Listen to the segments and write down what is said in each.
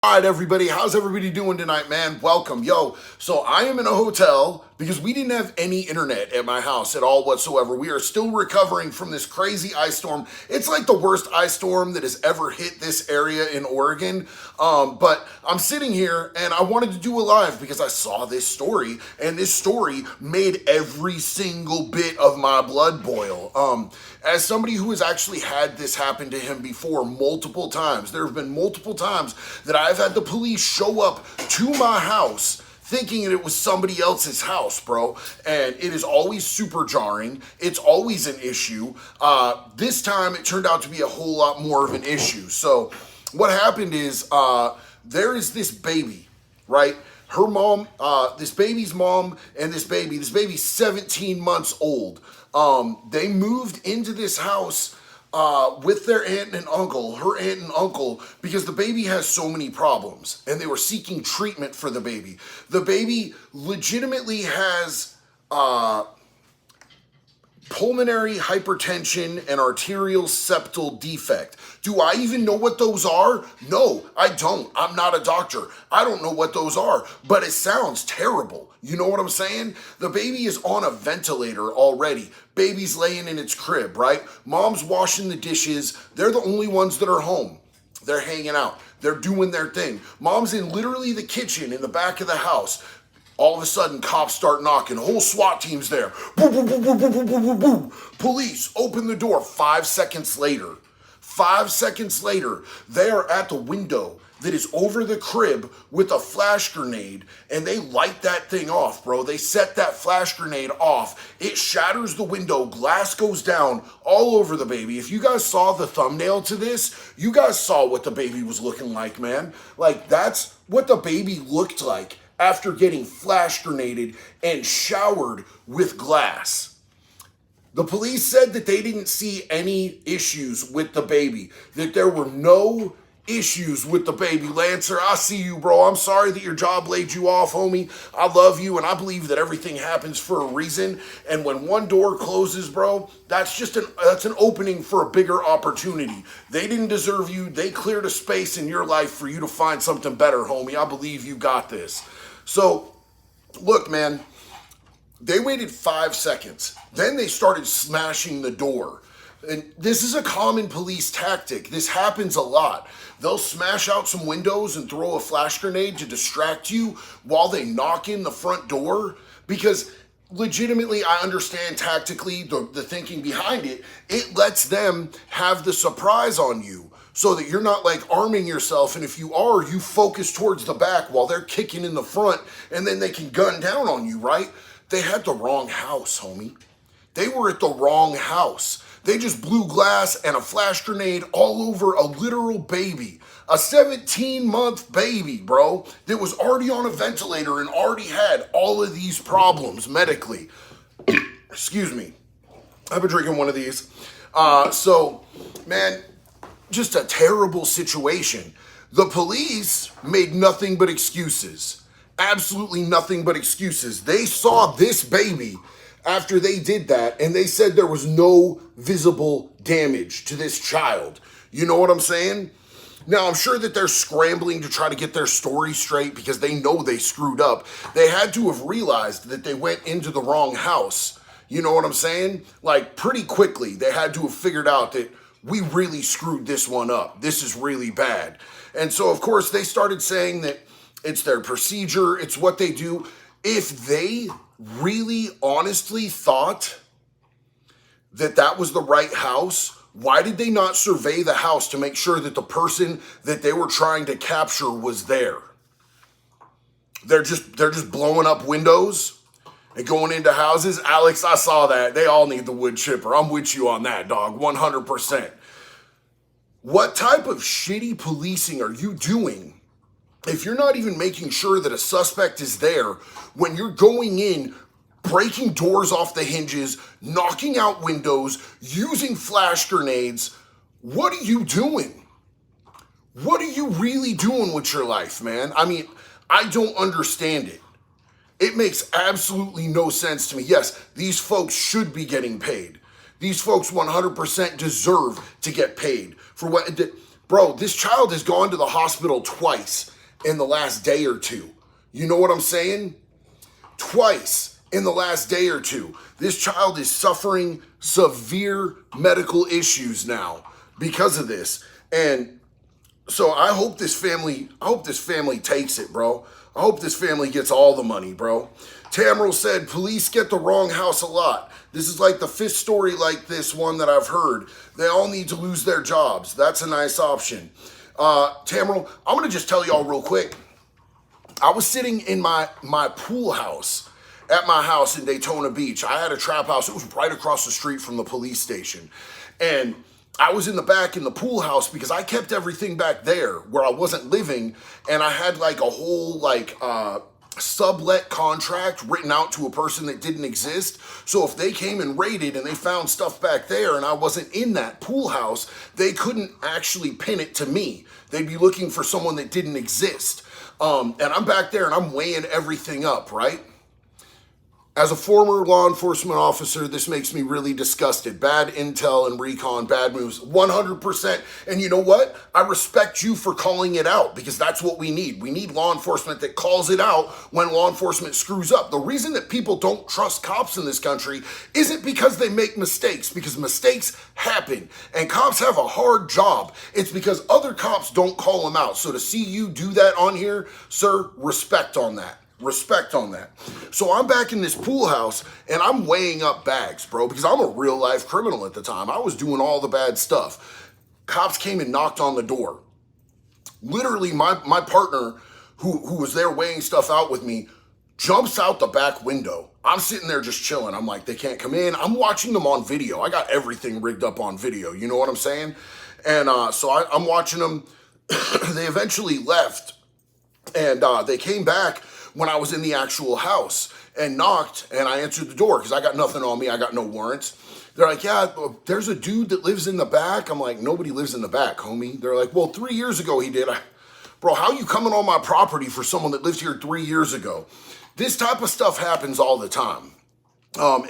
All right, everybody, how's everybody doing tonight, man? Welcome. Yo, so I am in a hotel because we didn't have any internet at my house at all whatsoever. We are still recovering from this crazy ice storm. It's like the worst ice storm that has ever hit this area in Oregon. But I'm sitting here and I wanted to do a live because I saw this story, and this story made every single bit of my blood boil. As somebody who has actually had this happen to him before multiple times, there have been multiple times that I've had the police show up to my house thinking that it was somebody else's house, bro. And it is always super jarring. It's always an issue. This time it turned out to be a whole lot more of an issue. So what happened is there is this baby, right? Her mom, this baby's mom and this baby's 17 months old. They moved into this house with their aunt and uncle, her aunt and uncle, because the baby has so many problems and they were seeking treatment for the baby. The baby legitimately has pulmonary hypertension and arterial septal defect. Do I even know what those are? No, I don't. I'm not a doctor. I don't know what those are, but it sounds terrible. You know what I'm saying? The baby is on a ventilator already. Baby's laying in its crib, right? Mom's washing the dishes. They're the only ones that are home. They're hanging out. They're doing their thing. Mom's in literally the kitchen in the back of the house. All of a sudden, cops start knocking. Whole SWAT team's there. Boom, boom, boom, boom, boom, boom, boom, boom, boom. Police open the door. 5 seconds later, they are at the window that is over the crib with a flash grenade, and they light that thing off, bro. They set that flash grenade off. It shatters the window. Glass goes down all over the baby. If you guys saw the thumbnail to this, you guys saw what the baby was looking like, man. Like, that's what the baby looked like after getting flash grenaded and showered with glass. The police said that they didn't see any issues with the baby, that there were no issues with the baby. Lancer, I see you, bro. I'm sorry that your job laid you off, homie. I love you, and I believe that everything happens for a reason. And when one door closes, bro, that's an opening for a bigger opportunity. They didn't deserve you. They cleared a space in your life for you to find something better, homie. I believe you got this. So, look, man, they waited 5 seconds. Then they started smashing the door. And this is a common police tactic. This happens a lot. They'll smash out some windows and throw a flash grenade to distract you while they knock in the front door. Because legitimately, I understand tactically the thinking behind it. It lets them have the surprise on you, so that you're not like arming yourself, and if you are, you focus towards the back while they're kicking in the front, and then they can gun down on you, right? They had the wrong house, homie. They were at the wrong house. They just blew glass and a flash grenade all over a literal baby. A 17-month baby, bro, that was already on a ventilator and already had all of these problems medically. Excuse me. I've been drinking one of these. So, man, just a terrible situation. The police made nothing but excuses. Absolutely nothing but excuses. They saw this baby after they did that, and they said there was no visible damage to this child. You know what I'm saying? Now, I'm sure that they're scrambling to try to get their story straight because they know they screwed up. They had to have realized that they went into the wrong house. You know what I'm saying? Like, pretty quickly, they had to have figured out that we really screwed this one up. This is really bad. And so, of course, they started saying that it's their procedure, it's what they do. If they really honestly thought that that was the right house, why did they not survey the house to make sure that the person that they were trying to capture was there? They're just blowing up windows and going into houses. Alex, I saw that. They all need the wood chipper. I'm with you on that, dog, 100%. What type of shitty policing are you doing if you're not even making sure that a suspect is there when you're going in, breaking doors off the hinges, knocking out windows, using flash grenades? What are you doing? What are you really doing with your life, man? I mean, I don't understand it. It makes absolutely no sense to me. Yes, these folks should be getting paid. These folks 100% deserve to get paid for what Bro, this child has gone to the hospital twice in the last day or two. You know what I'm saying? Twice in the last day or two. This child is suffering severe medical issues now because of this. And so I hope this family takes it, bro. I hope this family gets all the money, bro. Tamriel said, police get the wrong house a lot. This is like the fifth story like this one that I've heard. They all need to lose their jobs. That's a nice option. Tamriel, I'm going to just tell y'all real quick. I was sitting in my pool house at my house in Daytona Beach. I had a trap house. It was right across the street from the police station. And I was in the back in the pool house because I kept everything back there where I wasn't living. And I had like a whole sublet contract written out to a person that didn't exist. So if they came and raided and they found stuff back there and I wasn't in that pool house, they couldn't actually pin it to me. They'd be looking for someone that didn't exist. And I'm back there and I'm weighing everything up, right? As a former law enforcement officer, this makes me really disgusted. Bad intel and recon, bad moves, 100%. And you know what? I respect you for calling it out because that's what we need. We need law enforcement that calls it out when law enforcement screws up. The reason that people don't trust cops in this country isn't because they make mistakes, because mistakes happen and cops have a hard job. It's because other cops don't call them out. So to see you do that on here, sir, respect on that. Respect on that. So I'm back in this pool house and I'm weighing up bags, bro, because I'm a real life criminal at the time. I was doing all the bad stuff. Cops came and knocked on the door. Literally, my partner who was there weighing stuff out with me jumps out the back window. I'm sitting there just chilling. I'm like, they can't come in. I'm watching them on video. I got everything rigged up on video. You know what I'm saying? And so I'm watching them. They eventually left and they came back when I was in the actual house and knocked, and I answered the door because I got nothing on me. I got no warrants. They're like, yeah, there's a dude that lives in the back. I'm like, nobody lives in the back, homie. They're like, well, 3 years ago he did. Bro, how you coming on my property for someone that lived here 3 years ago? This type of stuff happens all the time.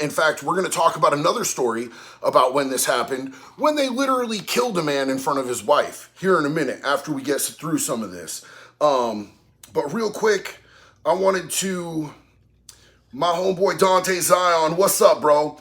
In fact, we're going to talk about another story about when this happened, when they literally killed a man in front of his wife here in a minute after we get through some of this. But real quick, I wanted to, my homeboy Dante Zion, what's up, bro?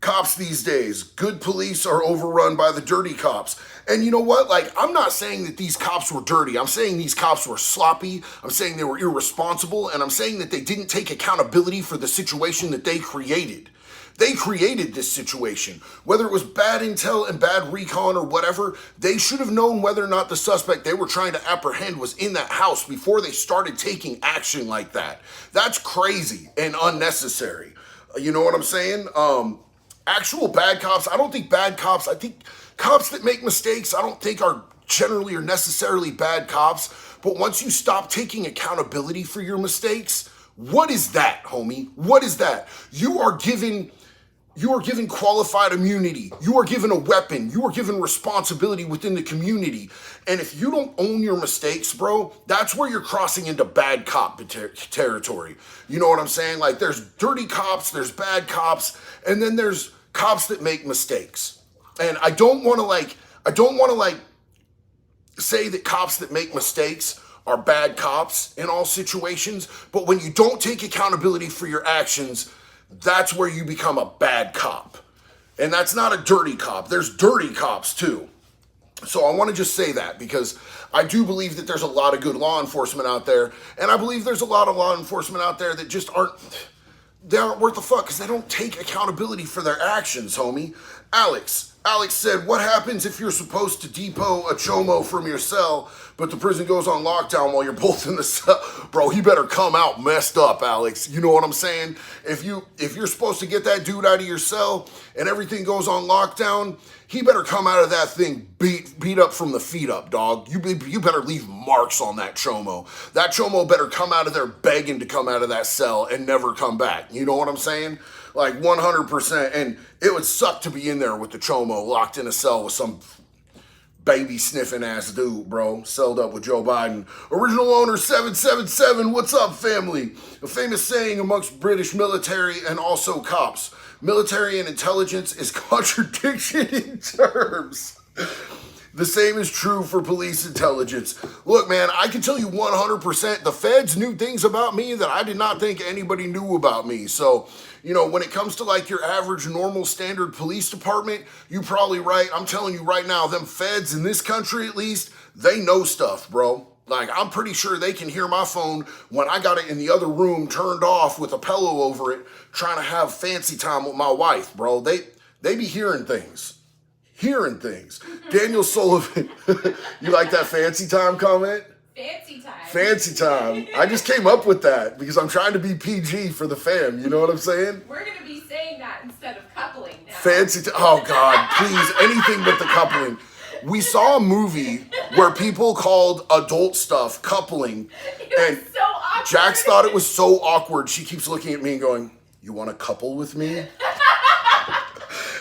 Cops these days, good police are overrun by the dirty cops. And you know what? Like, I'm not saying that these cops were dirty. I'm saying these cops were sloppy. I'm saying they were irresponsible. And I'm saying that they didn't take accountability for the situation that they created. They created this situation. Whether it was bad intel and bad recon or whatever, they should have known whether or not the suspect they were trying to apprehend was in that house before they started taking action like that. That's crazy and unnecessary. You know what I'm saying? Actual bad cops, I don't think bad cops, I think cops that make mistakes, I don't think are generally or necessarily bad cops. But once you stop taking accountability for your mistakes, what is that, homie? What is that? You are given qualified immunity. You are given a weapon. You are given responsibility within the community. And if you don't own your mistakes, bro, that's where you're crossing into bad cop territory. You know what I'm saying? Like, there's dirty cops, there's bad cops, and then there's cops that make mistakes. And I don't want to say that cops that make mistakes are bad cops in all situations, but when you don't take accountability for your actions, that's where you become a bad cop. And that's not a dirty cop. There's dirty cops too. So I want to just say that because I do believe that there's a lot of good law enforcement out there, and I believe there's a lot of law enforcement out there that just aren't worth a fuck because they don't take accountability for their actions, homie. Alex said, what happens if you're supposed to depot a chomo from your cell, but the prison goes on lockdown while you're both in the cell? Bro, he better come out messed up, Alex. You know what I'm saying? If you're supposed to get that dude out of your cell and everything goes on lockdown, he better come out of that thing beat up from the feet up, dog. You better leave marks on that chomo. That chomo better come out of there begging to come out of that cell and never come back. You know what I'm saying? Like 100%. And it would suck to be in there with the chomo locked in a cell with some baby sniffing ass dude, bro. Celled up with Joe Biden. Original owner 777, what's up, family? A famous saying amongst British military and also cops. Military and intelligence is contradiction in terms. The same is true for police intelligence. Look, man, I can tell you 100% the feds knew things about me that I did not think anybody knew about me. So, when it comes to like your average normal standard police department, you're probably right. I'm telling you right now, them feds in this country at least, they know stuff, bro. Like, I'm pretty sure they can hear my phone when I got it in the other room turned off with a pillow over it, trying to have fancy time with my wife, bro. They be hearing things. Daniel Sullivan, you like that fancy time comment? Fancy time. Fancy time. I just came up with that because I'm trying to be PG for the fam. You know what I'm saying? We're going to be saying that instead of coupling now. Fancy time. Oh, God, please, anything but the coupling. We saw a movie where people called adult stuff coupling. It was so awkward. Jax thought it was so awkward. She keeps looking at me and going, "You want to couple with me?"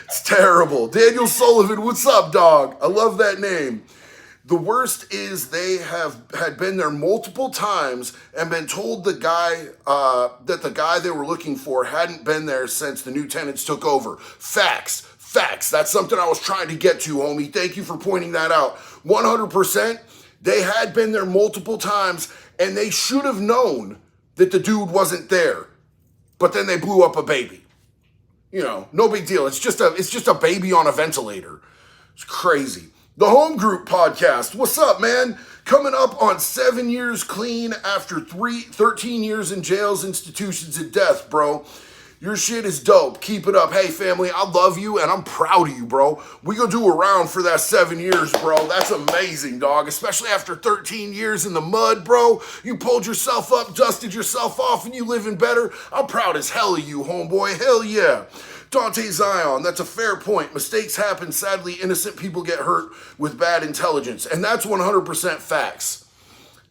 It's terrible. Daniel Sullivan, what's up, dog? I love that name. The worst is they had been there multiple times and been told the guy that the guy they were looking for hadn't been there since the new tenants took over. Facts. That's something I was trying to get to, homie. Thank you for pointing that out. 100%. They had been there multiple times and they should have known that the dude wasn't there. But then they blew up a baby. No big deal. It's just a baby on a ventilator. It's crazy. The Home Group Podcast. What's up, man? Coming up on 7 years clean after 13 years in jails, institutions, and death, bro. Your shit is dope. Keep it up. Hey, family, I love you, and I'm proud of you, bro. We gonna do a round for that 7 years, bro. That's amazing, dog. Especially after 13 years in the mud, bro. You pulled yourself up, dusted yourself off, and you living better. I'm proud as hell of you, homeboy. Hell yeah. Dante Zion, that's a fair point. Mistakes happen. Sadly, innocent people get hurt with bad intelligence. And that's 100% facts.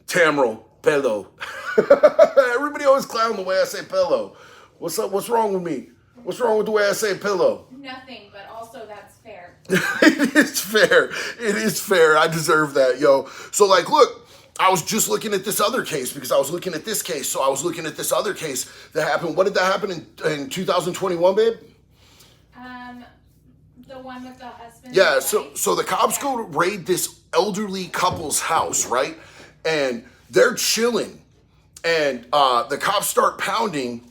Tamro, pelo. Everybody always clown the way I say pelo. What's up? What's wrong with me? What's wrong with the way I say pillow? Nothing, but also that's fair. It is fair. I deserve that, yo. So, like, look, I was just looking at this other case because I was looking at this case. So I was looking at this other case that happened. What did that happen in 2021, babe? The one with the husband. Yeah, so the cops go to raid this elderly couple's house, right? And they're chilling. And the cops start pounding.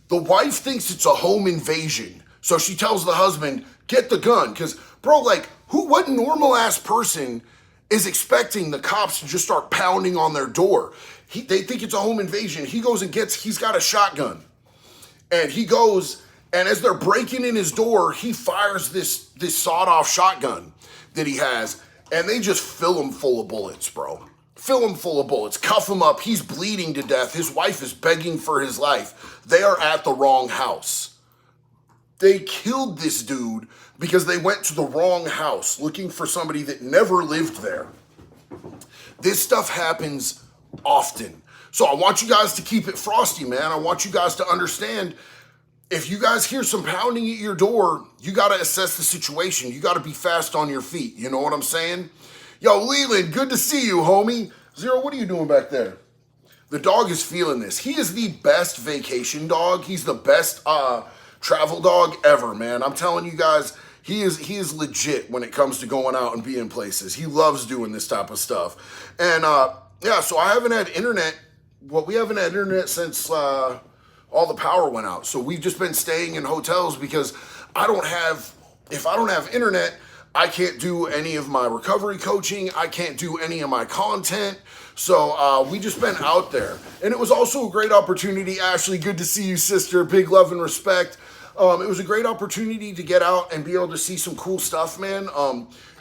The wife thinks it's a home invasion. So she tells the husband, get the gun. Because, bro, like, what normal ass person is expecting the cops to just start pounding on their door? They think it's a home invasion. He goes and he's got a shotgun. And he goes, and as they're breaking in his door, he fires this sawed-off shotgun that he has. And they just fill him full of bullets, bro. Fill him full of bullets, cuff him up. He's bleeding to death. His wife is begging for his life. They are at the wrong house. They killed this dude because they went to the wrong house looking for somebody that never lived there. This stuff happens often. So I want you guys to keep it frosty, man. I want you guys to understand, if you guys hear some pounding at your door, you got to assess the situation. You got to be fast on your feet. You know what I'm saying? Yo, Leland, good to see you, homie. Zero, what are you doing back there? The dog is feeling this. He is the best vacation dog. He's the best travel dog ever, man. I'm telling you guys, he is legit when it comes to going out and being places. He loves doing this type of stuff. And yeah, so I haven't had internet. Well, we haven't had internet since all the power went out. So we've just been staying in hotels because if I don't have internet, I can't do any of my recovery coaching. I can't do any of my content. So we just been out there. And it was also a great opportunity. Ashley, good to see you, sister. Big love and respect. It was a great opportunity to get out and be able to see some cool stuff, man.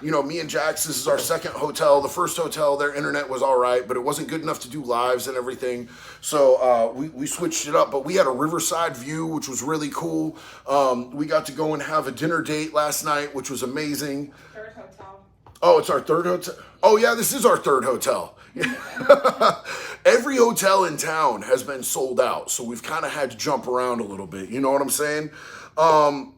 Me and Jax, this is our second hotel. The first hotel, their internet was all right, but it wasn't good enough to do lives and everything. So we switched it up, but we had a riverside view, which was really cool. We got to go and have a dinner date last night, which was amazing. Third hotel. Oh, it's our third hotel? Oh, yeah, this is our third hotel. Every hotel in town has been sold out, so we've kind of had to jump around a little bit. You know what I'm saying? That other one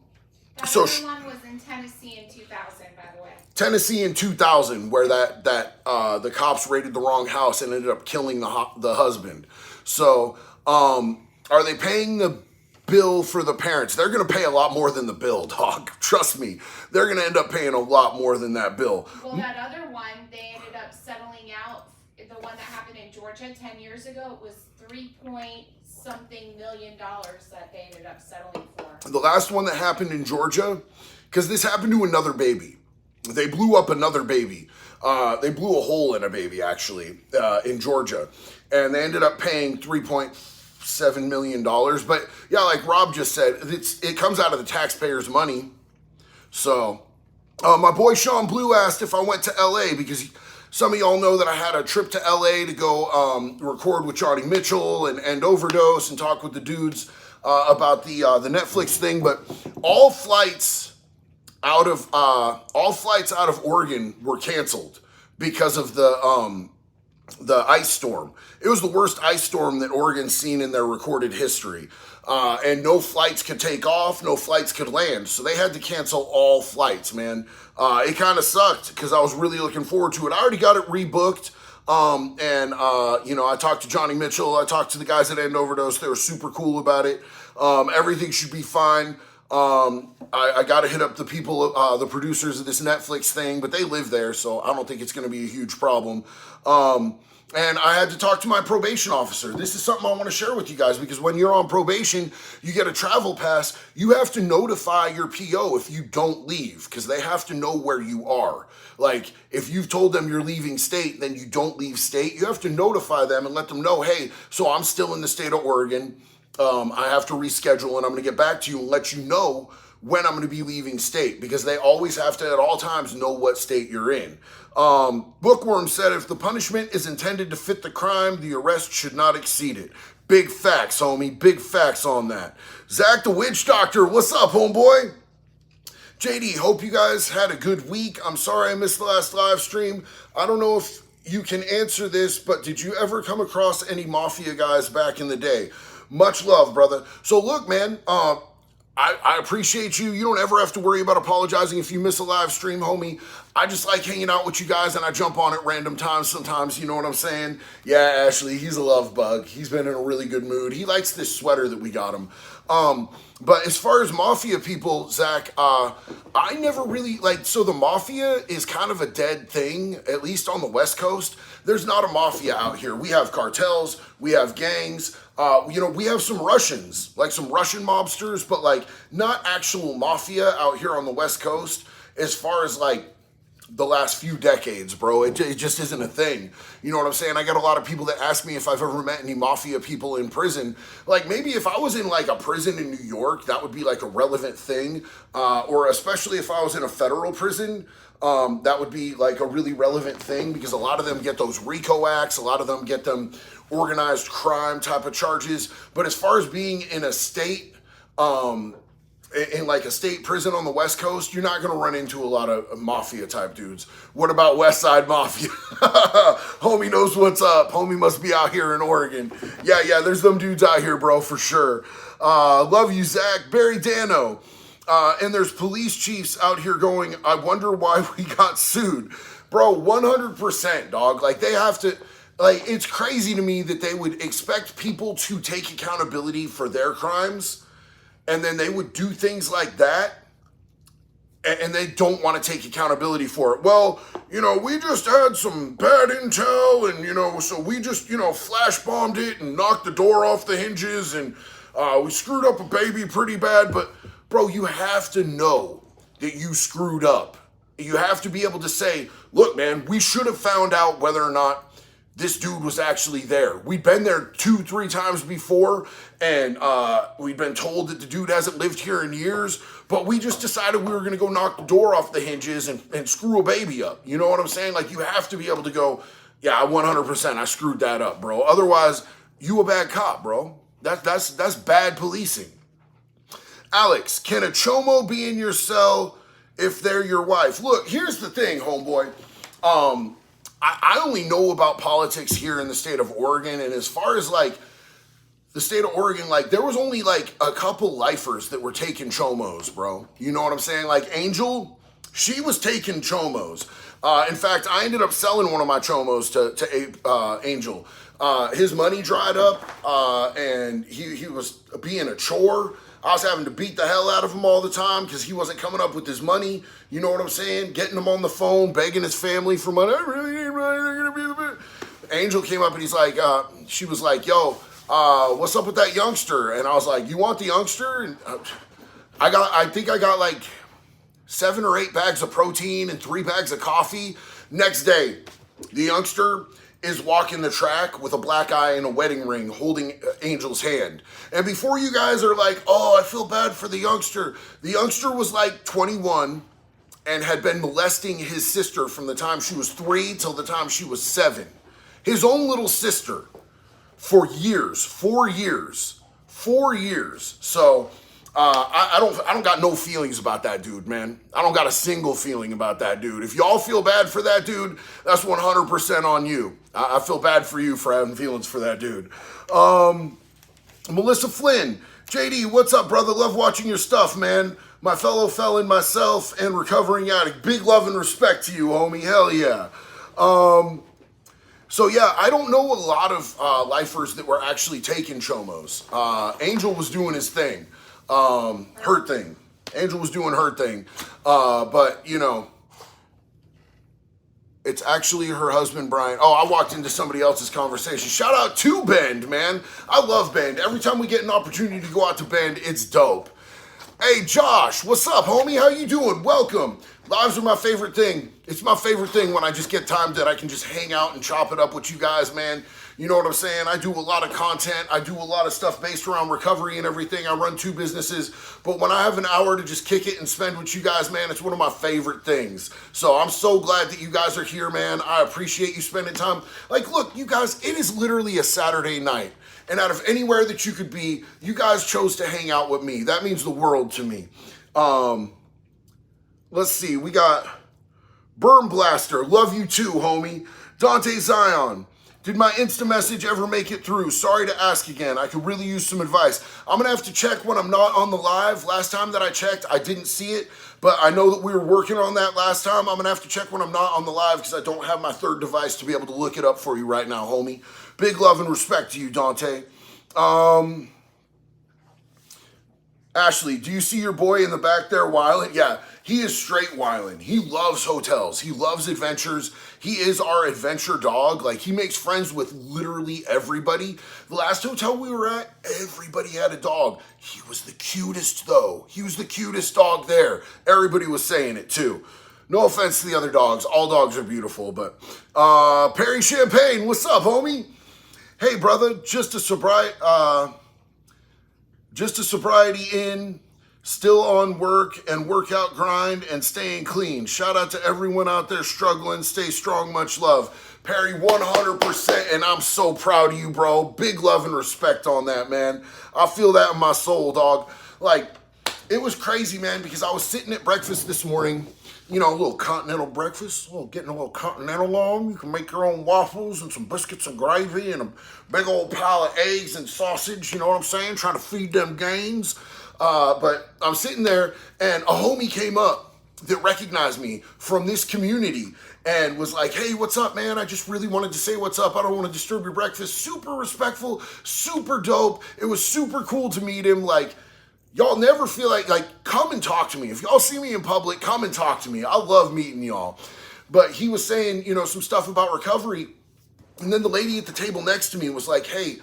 was in Tennessee in 2000, by the way. Tennessee in 2000, where the cops raided the wrong house and ended up killing the husband. So, are they paying the bill for the parents. They're going to pay a lot more than the bill, dog. Trust me. They're going to end up paying a lot more than that bill. Well, that other one, they ended up settling out. The one that happened in Georgia 10 years ago, it was 3-point-something million that they ended up settling for. The last one that happened in Georgia, because this happened to another baby. They blew up another baby. They blew a hole in a baby, actually, in Georgia. And they ended up paying $3.7 million. But yeah, like Rob just said, it comes out of the taxpayers' money. So my boy Sean Blue asked if I went to LA because some of y'all know that I had a trip to LA to go record with Johnny Mitchell and Overdose and talk with the dudes about the Netflix thing. But all flights out of Oregon were canceled because of the ice storm. It was the worst ice storm that Oregon's seen in their recorded history. And no flights could take off, no flights could land. So they had to cancel all flights, man. It kind of sucked because I was really looking forward to it. I already got it rebooked. I talked to Johnny Mitchell. I talked to the guys at End Overdose. They were super cool about it. Everything should be fine. I got to hit up the people, the producers of this Netflix thing, but they live there, so I don't think it's going to be a huge problem. And I had to talk to my probation officer. This is something I want to share with you guys because when you're on probation, you get a travel pass. You have to notify your PO if you don't leave because they have to know where you are. Like if you've told them you're leaving state, then you don't leave state. You have to notify them and let them know, hey, so I'm still in the state of Oregon. I have to reschedule and I'm going to get back to you and let you know when I'm going to be leaving state because they always have to at all times know what state you're in. Bookworm said if the punishment is intended to fit the crime, the arrest should not exceed it. Big facts, homie. Big facts on that. Zach the Witch Doctor, what's up, homeboy? JD, hope you guys had a good week. I'm sorry I missed the last live stream. I don't know if you can answer this, but did you ever come across any mafia guys back in the day? Much love, brother. So look, man, I appreciate you. You don't ever have to worry about apologizing if you miss a live stream, homie. I just like hanging out with you guys and I jump on at random times sometimes, you know what I'm saying? Yeah, Ashley, he's a love bug. He's been in a really good mood. He likes this sweater that we got him. But as far as mafia people, Zach, I never really, so the mafia is kind of a dead thing, at least on the West Coast. There's not a mafia out here. We have cartels, we have gangs, we have some Russians, like some Russian mobsters, but like not actual mafia out here on the West Coast as far as like the last few decades, bro. It just isn't a thing. You know what I'm saying? I got a lot of people that ask me if I've ever met any mafia people in prison. Like maybe if I was in like a prison in New York, that would be like a relevant thing. Or especially if I was in a federal prison, that would be like a really relevant thing because a lot of them get those RICO acts. A lot of them get them organized crime type of charges. But as far as being in a state, in like a state prison on the West Coast, you're not going to run into a lot of mafia type dudes. What about West Side Mafia? Homie knows what's up. Homie must be out here in Oregon. Yeah, there's them dudes out here, bro, for sure. Love you, Zach. Barry Dano. And there's police chiefs out here going, I wonder why we got sued. Bro, 100%, dog. Like, they have to, like, it's crazy to me that they would expect people to take accountability for their crimes, and then they would do things like that, and they don't want to take accountability for it. Well, we just had some bad intel, and, so we just, flash bombed it and knocked the door off the hinges, and we screwed up a baby pretty bad. But, bro, you have to know that you screwed up. You have to be able to say, look, man, we should have found out whether or not this dude was actually there. We'd been there 2-3 times before, and we'd been told that the dude hasn't lived here in years, but we just decided we were going to go knock the door off the hinges and screw a baby up. You know what I'm saying? Like, you have to be able to go, yeah, 100%, I screwed that up, bro. Otherwise, you a bad cop, bro. That's bad policing. Alex, can a chomo be in your cell if they're your wife? Look, here's the thing, homeboy. I only know about politics here in the state of Oregon, and as far as like the state of Oregon, like there was only like a couple lifers that were taking chomos, bro. You know what I'm saying? Like Angel, she was taking chomos. In fact, I ended up selling one of my chomos to Angel. his money dried up, and he was being a chore. I was having to beat the hell out of him all the time because he wasn't coming up with his money. You know what I'm saying? Getting him on the phone, begging his family for money. I really need money. Angel came up and he's like, she was like, yo, what's up with that youngster? And I was like, you want the youngster? And I think I got like 7 or 8 bags of protein and 3 bags of coffee. Next day, the youngster is walking the track with a black eye and a wedding ring holding Angel's hand. And before you guys are like, oh, I feel bad for the youngster was like 21 and had been molesting his sister from the time she was 3 till the time she was 7. His own little sister for years, 4 years. So I don't got no feelings about that dude, man. I don't got a single feeling about that dude. If y'all feel bad for that dude, that's 100% on you. I feel bad for you for having feelings for that dude. Melissa Flynn, JD, what's up, brother? Love watching your stuff, man. My fellow felon, myself, and recovering addict. Big love and respect to you, homie. Hell yeah. So yeah, I don't know a lot of lifers that were actually taking chomos. Angel was doing his thing. Her thing. Angel was doing her thing. But, you know, it's actually her husband, Brian. Oh, I walked into somebody else's conversation. Shout out to Bend, man. I love Bend. Every time we get an opportunity to go out to Bend, it's dope. Hey, Josh, what's up, homie? How you doing? Welcome. Lives are my favorite thing. It's my favorite thing when I just get time that I can just hang out and chop it up with you guys, man. You know what I'm saying? I do a lot of content. I do a lot of stuff based around recovery and everything. I run 2 businesses. But when I have an hour to just kick it and spend with you guys, man, it's one of my favorite things. So I'm so glad that you guys are here, man. I appreciate you spending time. Like, look, you guys, it is literally a Saturday night. And out of anywhere that you could be, you guys chose to hang out with me. That means the world to me. Let's see. We got Berm Blaster. Love you too, homie. Dante Zion. Did my Insta message ever make it through? Sorry to ask again. I could really use some advice. I'm going to have to check when I'm not on the live. Last time that I checked, I didn't see it. But I know that we were working on that last time. I'm going to have to check when I'm not on the live because I don't have my third device to be able to look it up for you right now, homie. Big love and respect to you, Dante. Ashley, do you see your boy in the back there wilding? Yeah, he is straight wilding. He loves hotels. He loves adventures. He is our adventure dog. Like, he makes friends with literally everybody. The last hotel we were at, everybody had a dog. He was the cutest, though. He was the cutest dog there. Everybody was saying it, too. No offense to the other dogs. All dogs are beautiful, but Perry Champagne, what's up, homie? Hey, brother, just a sobriety in, still on work and workout grind and staying clean. Shout out to everyone out there struggling. Stay strong, much love. Perry, 100%, and I'm so proud of you, bro. Big love and respect on that, man. I feel that in my soul, dog. Like, it was crazy, man, because I was sitting at breakfast this morning. You know, a little continental breakfast, getting a little continental on. You can make your own waffles and some biscuits and gravy and a big old pile of eggs and sausage, you know what I'm saying? Trying to feed them gains. But I'm sitting there and a homie came up that recognized me from this community and was like, hey, what's up, man? I just really wanted to say what's up. I don't want to disturb your breakfast. Super respectful, super dope. It was super cool to meet him. Like, y'all never feel like, come and talk to me. If y'all see me in public, come and talk to me. I love meeting y'all. But he was saying, you know, some stuff about recovery. And then the lady at the table next to me was like, hey,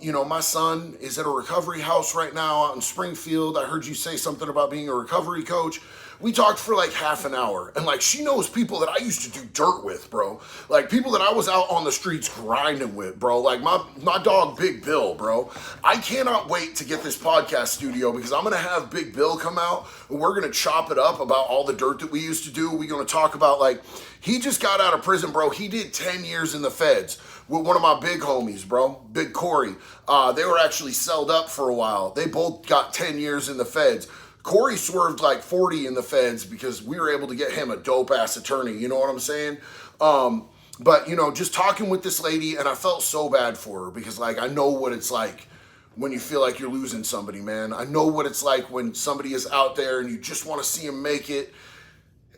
you know, my son is at a recovery house right now out in Springfield. I heard you say something about being a recovery coach. We talked for like half an hour, and like, she knows people that I used to do dirt with, bro. Like, people that I was out on the streets grinding with, bro. Like my dog Big Bill, bro. I cannot wait to get this podcast studio because I'm gonna have Big Bill come out and we're gonna chop it up about all the dirt that we used to do. We're gonna talk about, like, he just got out of prison, bro. He did 10 years in the feds with one of my big homies, bro, Big Corey. They were actually celled up for a while. They both got 10 years in the feds. Corey swerved like 40 in the feds because we were able to get him a dope-ass attorney, you know what I'm saying? But, you know, just talking with this lady, and I felt so bad for her because, like, I know what it's like when you feel like you're losing somebody, man. I know what it's like when somebody is out there and you just want to see him make it.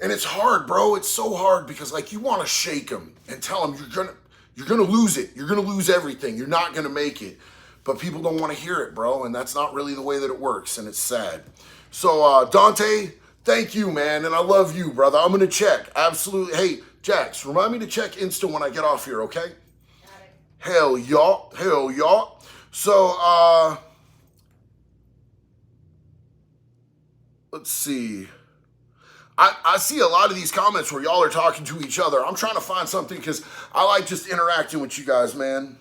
And it's hard, bro. It's so hard because, like, you want to shake him and tell him You're going to lose it. You're going to lose everything. You're not going to make it. But people don't want to hear it, bro. And that's not really the way that it works. And it's sad. So, Dante, thank you, man. And I love you, brother. I'm going to check. Absolutely. Hey, Jax, remind me to check Insta when I get off here, okay? Got it. Hell, y'all. Hell, y'all. So, let's see. I see a lot of these comments where y'all are talking to each other. I'm trying to find something because I like just interacting with you guys, man.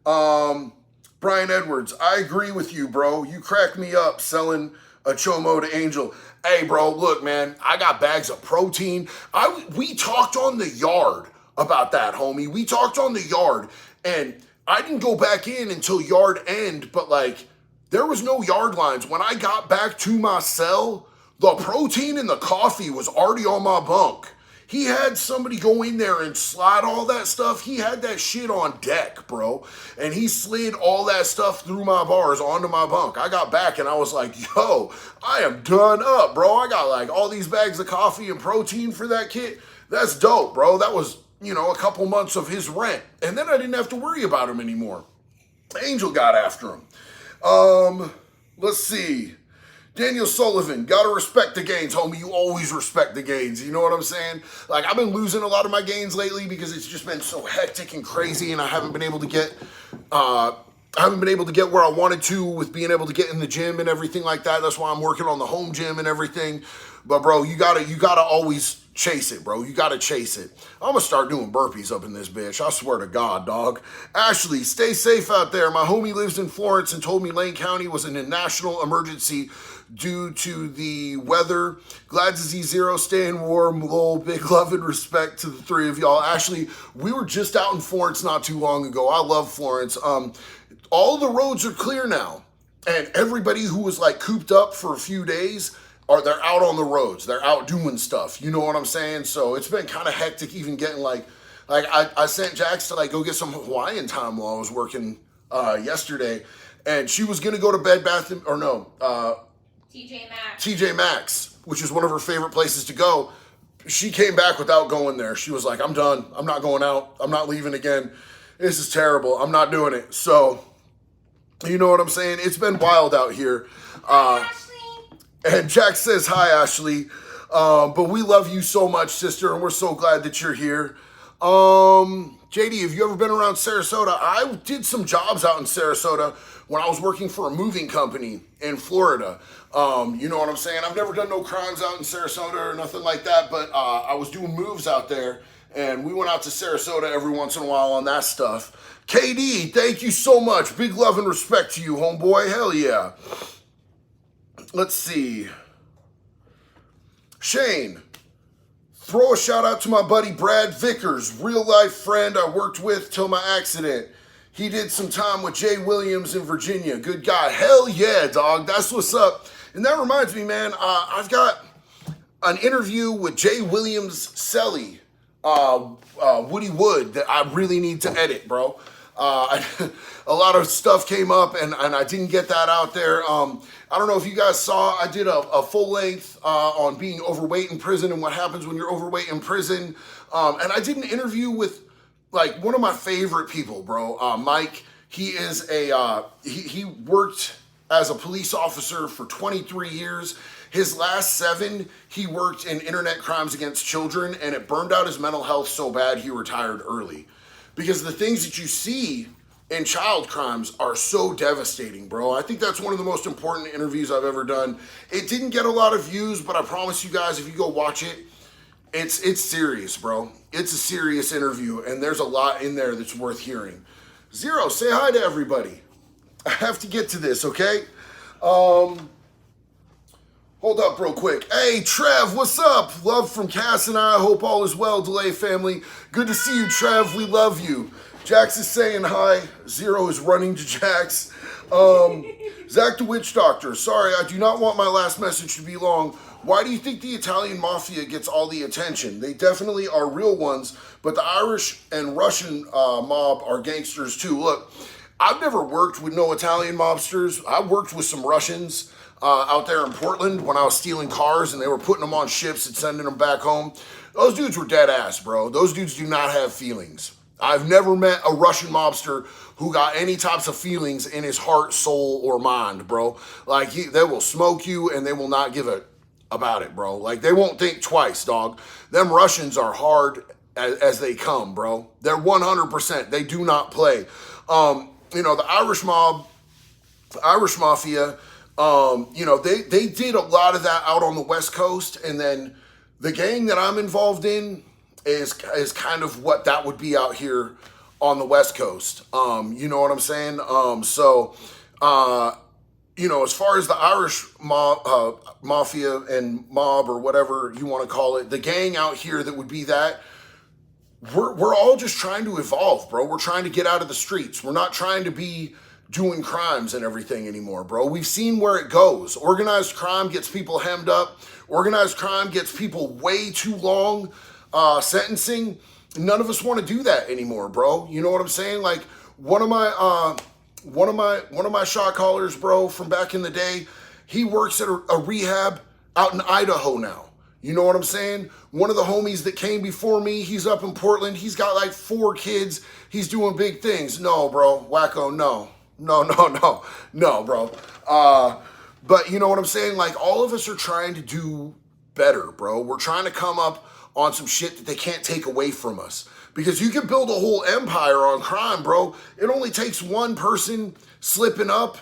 Brian Edwards, I agree with you, bro. You cracked me up selling a Chomo to Angel. Hey, bro, look, man, I got bags of protein. We talked on the yard about that, homie. We talked on the yard, and I didn't go back in until yard end, but, like, there was no yard lines. When I got back to my cell, the protein in the coffee was already on my bunk. He had somebody go in there and slide all that stuff. He had that shit on deck, bro. And he slid all that stuff through my bars onto my bunk. I got back and I was like, yo, I am done up, bro. I got like all these bags of coffee and protein for that kid. That's dope, bro. That was, you know, a couple months of his rent. And then I didn't have to worry about him anymore. Angel got after him. Let's see. Daniel Sullivan, gotta respect the gains, homie. You always respect the gains. You know what I'm saying? Like, I've been losing a lot of my gains lately because it's just been so hectic and crazy, and I haven't been able to get where I wanted to with being able to get in the gym and everything like that. That's why I'm working on the home gym and everything. But bro, you gotta always chase it, bro. You gotta chase it. I'm gonna start doing burpees up in this bitch. I swear to God, dog. Ashley, stay safe out there. My homie lives in Florence and told me Lane County was in a national emergency due to the weather. Glad to see Zero staying warm. Lol, big love and respect to the three of y'all. Ashley, we were just out in Florence not too long ago. I love Florence. All the roads are clear now. And everybody who was like cooped up for a few days, they're out on the roads. They're out doing stuff. You know what I'm saying? So it's been kind of hectic even getting like I sent Jax to like go get some Hawaiian time while I was working yesterday. And she was going to go to Bed Bath TJ Maxx, which is one of her favorite places to go. She came back without going there. She was like, I'm done. I'm not going out. I'm not leaving again. This is terrible. I'm not doing it. So, you know what I'm saying? It's been wild out here. And Jack says, hi, Ashley. But we love you so much, sister, and we're so glad that you're here. JD, have you ever been around Sarasota? I did some jobs out in Sarasota when I was working for a moving company in Florida. You know what I'm saying? I've never done no crimes out in Sarasota or nothing like that, but I was doing moves out there, and we went out to Sarasota every once in a while on that stuff. KD, thank you so much. Big love and respect to you, homeboy. Hell yeah. Let's see. Shane, throw a shout out to my buddy Brad Vickers, real life friend I worked with till my accident. He did some time with Jay Williams in Virginia. Good guy. Hell yeah, dog. That's what's up. And that reminds me, man, I've got an interview with Jay Williams' celly, Woody Wood, that I really need to edit, bro. A lot of stuff came up and I didn't get that out there. I don't know if you guys saw, I did a full length on being overweight in prison and what happens when you're overweight in prison. And I did an interview with like one of my favorite people, bro. Mike, he is he worked as a police officer for 23 years. His last 7, he worked in internet crimes against children, and it burned out his mental health so bad he retired early. Because the things that you see in child crimes are so devastating, bro. I think that's one of the most important interviews I've ever done. It didn't get a lot of views, but I promise you guys, if you go watch it, it's serious, bro. It's a serious interview, and there's a lot in there that's worth hearing. Zero, say hi to everybody. I have to get to this, okay? Hold up real quick. Hey, Trev, what's up? Love from Cass and I. Hope all is well, Delay family. Good to see you, Trev. We love you. Jax is saying hi. Zero is running to Jax. Zach the Witch Doctor. Sorry, I do not want my last message to be long. Why do you think the Italian mafia gets all the attention? They definitely are real ones, but the Irish and Russian mob are gangsters too. Look, I've never worked with no Italian mobsters. I worked with some Russians out there in Portland when I was stealing cars and they were putting them on ships and sending them back home. Those dudes were dead ass, bro. Those dudes do not have feelings. I've never met a Russian mobster who got any types of feelings in his heart, soul, or mind, bro. Like, they will smoke you and they will not give a about it, bro. Like, they won't think twice, dog. Them Russians are hard as they come, bro. They're 100%. They do not play. You know, the Irish mob, the Irish mafia, you know, they did a lot of that out on the West Coast, and then the gang that I'm involved in is kind of what that would be out here on the West Coast. You know what I'm saying? You know, as far as the Irish mafia and mob or whatever you want to call it, the gang out here that would be that, we're all just trying to evolve, bro. We're trying to get out of the streets. We're not trying to be doing crimes and everything anymore, bro. We've seen where it goes. Organized crime gets people hemmed up. Organized crime gets people way too long sentencing. None of us want to do that anymore, bro. You know what I'm saying? Like, one of my shot callers, bro, from back in the day, he works at a rehab out in Idaho now. You know what I'm saying? One of the homies that came before me, he's up in Portland. He's got like 4 kids. He's doing big things. No, bro. Wacko, no. No, bro. But you know what I'm saying? Like, all of us are trying to do better, bro. We're trying to come up on some shit that they can't take away from us. Because you can build a whole empire on crime, bro. It only takes one person slipping up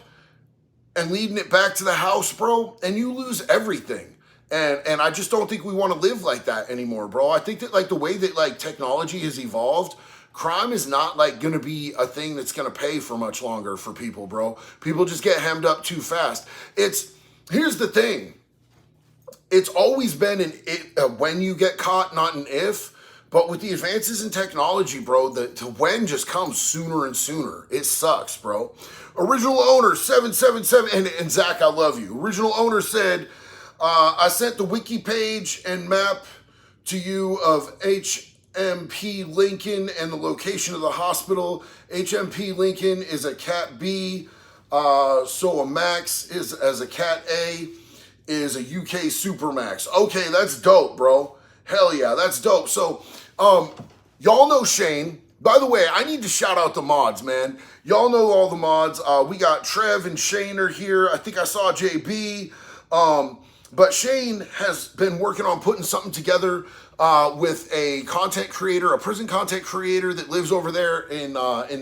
and leading it back to the house, bro, and you lose everything. And I just don't think we want to live like that anymore, bro. I think that, like, the way that, like, technology has evolved, crime is not, like, going to be a thing that's going to pay for much longer for people, bro. People just get hemmed up too fast. Here's the thing. It's always been when you get caught, not an if. But with the advances in technology, bro, the when just comes sooner and sooner. It sucks, bro. Original owner 777, and Zach, I love you. Original owner said, I sent the wiki page and map to you of HMP Lincoln and the location of the hospital. HMP Lincoln is a Cat B, so a Max is as a Cat A is a UK Supermax. Okay, that's dope, bro. Hell yeah, that's dope. So, y'all know Shane. By the way, I need to shout out the mods, man. Y'all know all the mods. We got Trev and Shane are here. I think I saw JB. But Shane has been working on putting something together with a content creator, a prison content creator that lives over there in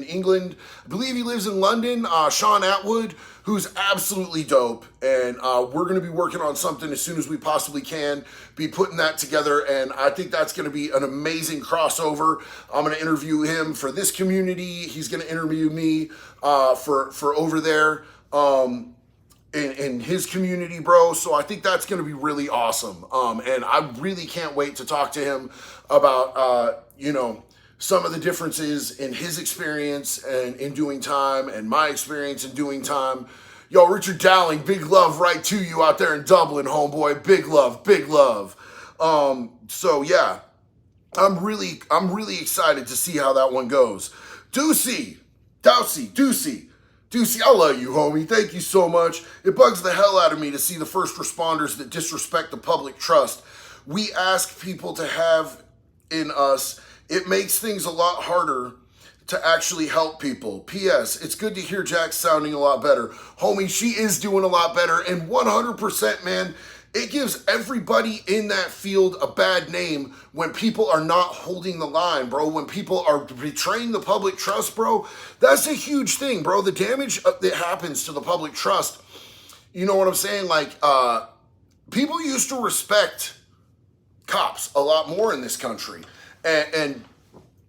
England. I believe he lives in London, Sean Atwood, who's absolutely dope. And we're going to be working on something as soon as we possibly can, be putting that together. And I think that's going to be an amazing crossover. I'm going to interview him for this community. He's going to interview me for over there. In his community, bro. So I think that's going to be really awesome. And I really can't wait to talk to him about, you know, some of the differences in his experience and in doing time and my experience in doing time. Yo, Richard Dowling, big love right to you out there in Dublin, homeboy. Big love, big love. So yeah, I'm really excited to see how that one goes. Deucey, I love you, homie. Thank you so much. It bugs the hell out of me to see the first responders that disrespect the public trust. We ask people to have in us. It makes things a lot harder to actually help people. P.S. It's good to hear Jack sounding a lot better. Homie, she is doing a lot better. And 100%, man, it gives everybody in that field a bad name when people are not holding the line, bro. When people are betraying the public trust, bro, that's a huge thing, bro. The damage that happens to the public trust, you know what I'm saying? Like, people used to respect cops a lot more in this country. And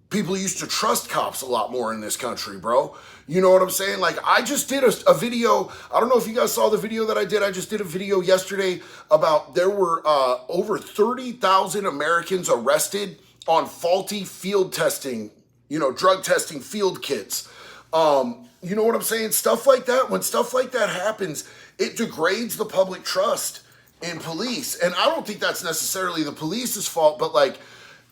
people used to trust cops a lot more in this country, bro. You know what I'm saying? Like, I just did a video. I don't know if you guys saw the video that I did. I just did a video yesterday about there were over 30,000 Americans arrested on faulty field testing, you know, drug testing field kits. You know what I'm saying? Stuff like that. When stuff like that happens, it degrades the public trust in police. And I don't think that's necessarily the police's fault, but like,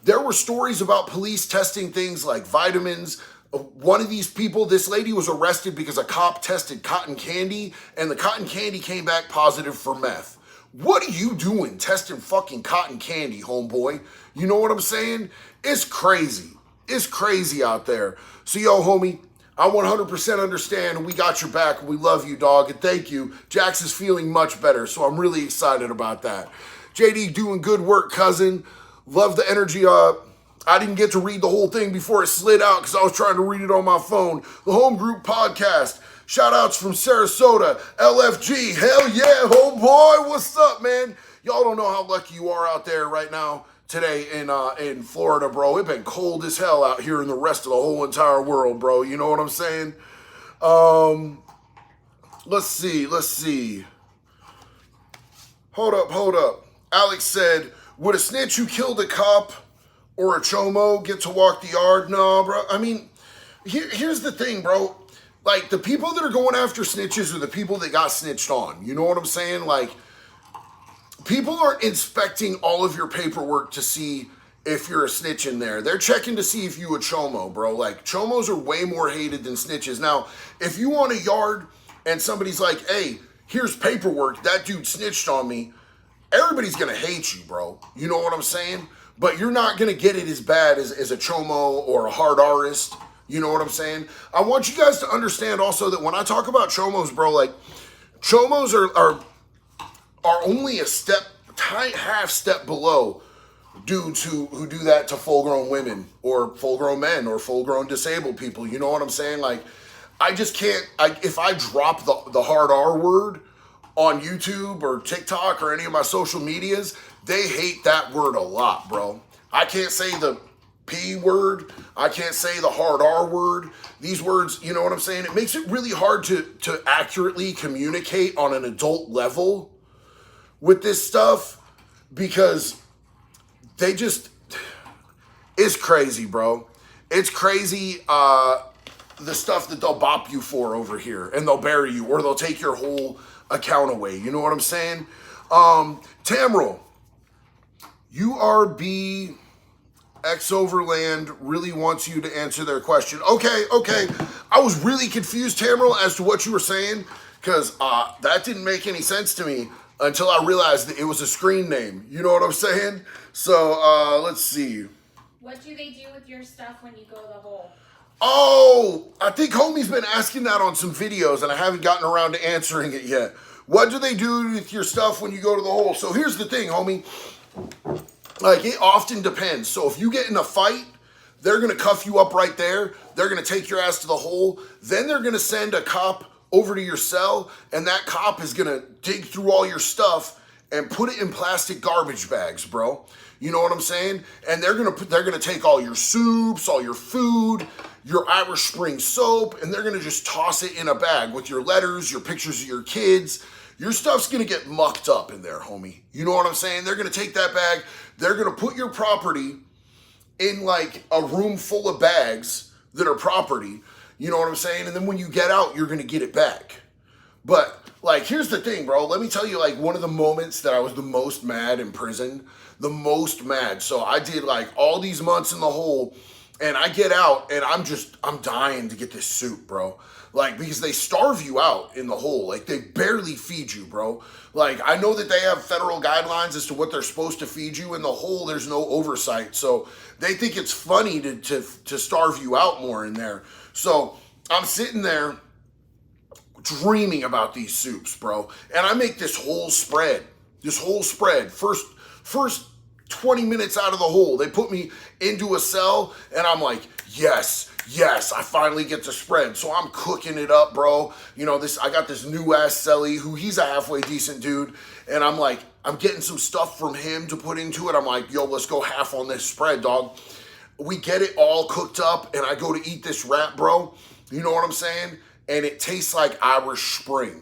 there were stories about police testing things like vitamins. One of these people, this lady was arrested because a cop tested cotton candy and the cotton candy came back positive for meth. What are you doing testing fucking cotton candy, homeboy? You know what I'm saying? It's crazy. It's crazy out there. So, yo, homie, I 100% understand. We got your back. We love you, dog. And thank you. Jax is feeling much better, so I'm really excited about that. JD, doing good work, cousin. Love the energy. I didn't get to read the whole thing before it slid out because I was trying to read it on my phone. The Home Group Podcast. Shout outs from Sarasota. LFG. Hell yeah, oh boy. What's up, man? Y'all don't know how lucky you are out there right now today in Florida, bro. It's been cold as hell out here in the rest of the whole entire world, bro. You know what I'm saying? Let's see. Hold up. Alex said, would a snitch who killed a cop or a chomo get to walk the yard? No, bro. I mean, here's the thing, bro. Like, the people that are going after snitches are the people that got snitched on. You know what I'm saying? Like, people aren't inspecting all of your paperwork to see if you're a snitch in there. They're checking to see if you a chomo, bro. Like, chomos are way more hated than snitches. Now, if you want a yard and somebody's like, hey, here's paperwork, that dude snitched on me, everybody's gonna hate you, bro. You know what I'm saying? But you're not gonna get it as bad as a chomo or a hard artist. You know what I'm saying? I want you guys to understand also that when I talk about chomos, bro, like, chomos are only a half step below dudes who do that to full-grown women or full-grown men or full-grown disabled people. You know what I'm saying? Like, I just can't, if I drop the hard R word on YouTube or TikTok or any of my social medias, they hate that word a lot, bro. I can't say the P word. I can't say the hard R word. These words, you know what I'm saying? It makes it really hard to accurately communicate on an adult level with this stuff because they just, it's crazy, bro. It's crazy, the stuff that they'll bop you for over here and they'll bury you or they'll take your whole account away. You know what I'm saying? Tamriel, URB X Overland really wants you to answer their question. Okay. I was really confused, Tamriel, as to what you were saying because that didn't make any sense to me until I realized that it was a screen name. You know what I'm saying? So, let's see. What do they do with your stuff when you go to the hole? Oh, I think homie's been asking that on some videos and I haven't gotten around to answering it yet. What do they do with your stuff when you go to the hole? So here's the thing, homie. Like, it often depends. So if you get in a fight, they're going to cuff you up right there. They're going to take your ass to the hole. Then they're going to send a cop over to your cell, and that cop is going to dig through all your stuff and put it in plastic garbage bags, bro. You know what I'm saying? And they're gonna take all your soups, all your food, your Irish Spring soap, and they're gonna just toss it in a bag with your letters, your pictures of your kids. Your stuff's gonna get mucked up in there, homie. You know what I'm saying? They're gonna take that bag, they're gonna put your property in like a room full of bags that are property. You know what I'm saying? And then when you get out, you're gonna get it back. But like, here's the thing, bro. Let me tell you, like, one of the moments that I was the most mad in prison, the most mad. So I did like all these months in the hole, and I get out and I'm dying to get this soup, bro. Like, because they starve you out in the hole. Like, they barely feed you, bro. Like, I know that they have federal guidelines as to what they're supposed to feed you. In the hole, there's no oversight. So they think it's funny to starve you out more in there. So I'm sitting there dreaming about these soups, bro. And I make this whole spread. First 20 minutes out of the hole, they put me into a cell, and I'm like, yes, I finally get to spread. So I'm cooking it up, bro. You know, I got this new ass celly who he's a halfway decent dude, and I'm like, I'm getting some stuff from him to put into it. I'm like, yo, let's go half on this spread, dog. We get it all cooked up, and I go to eat this wrap, bro. You know what I'm saying? And it tastes like Irish Spring.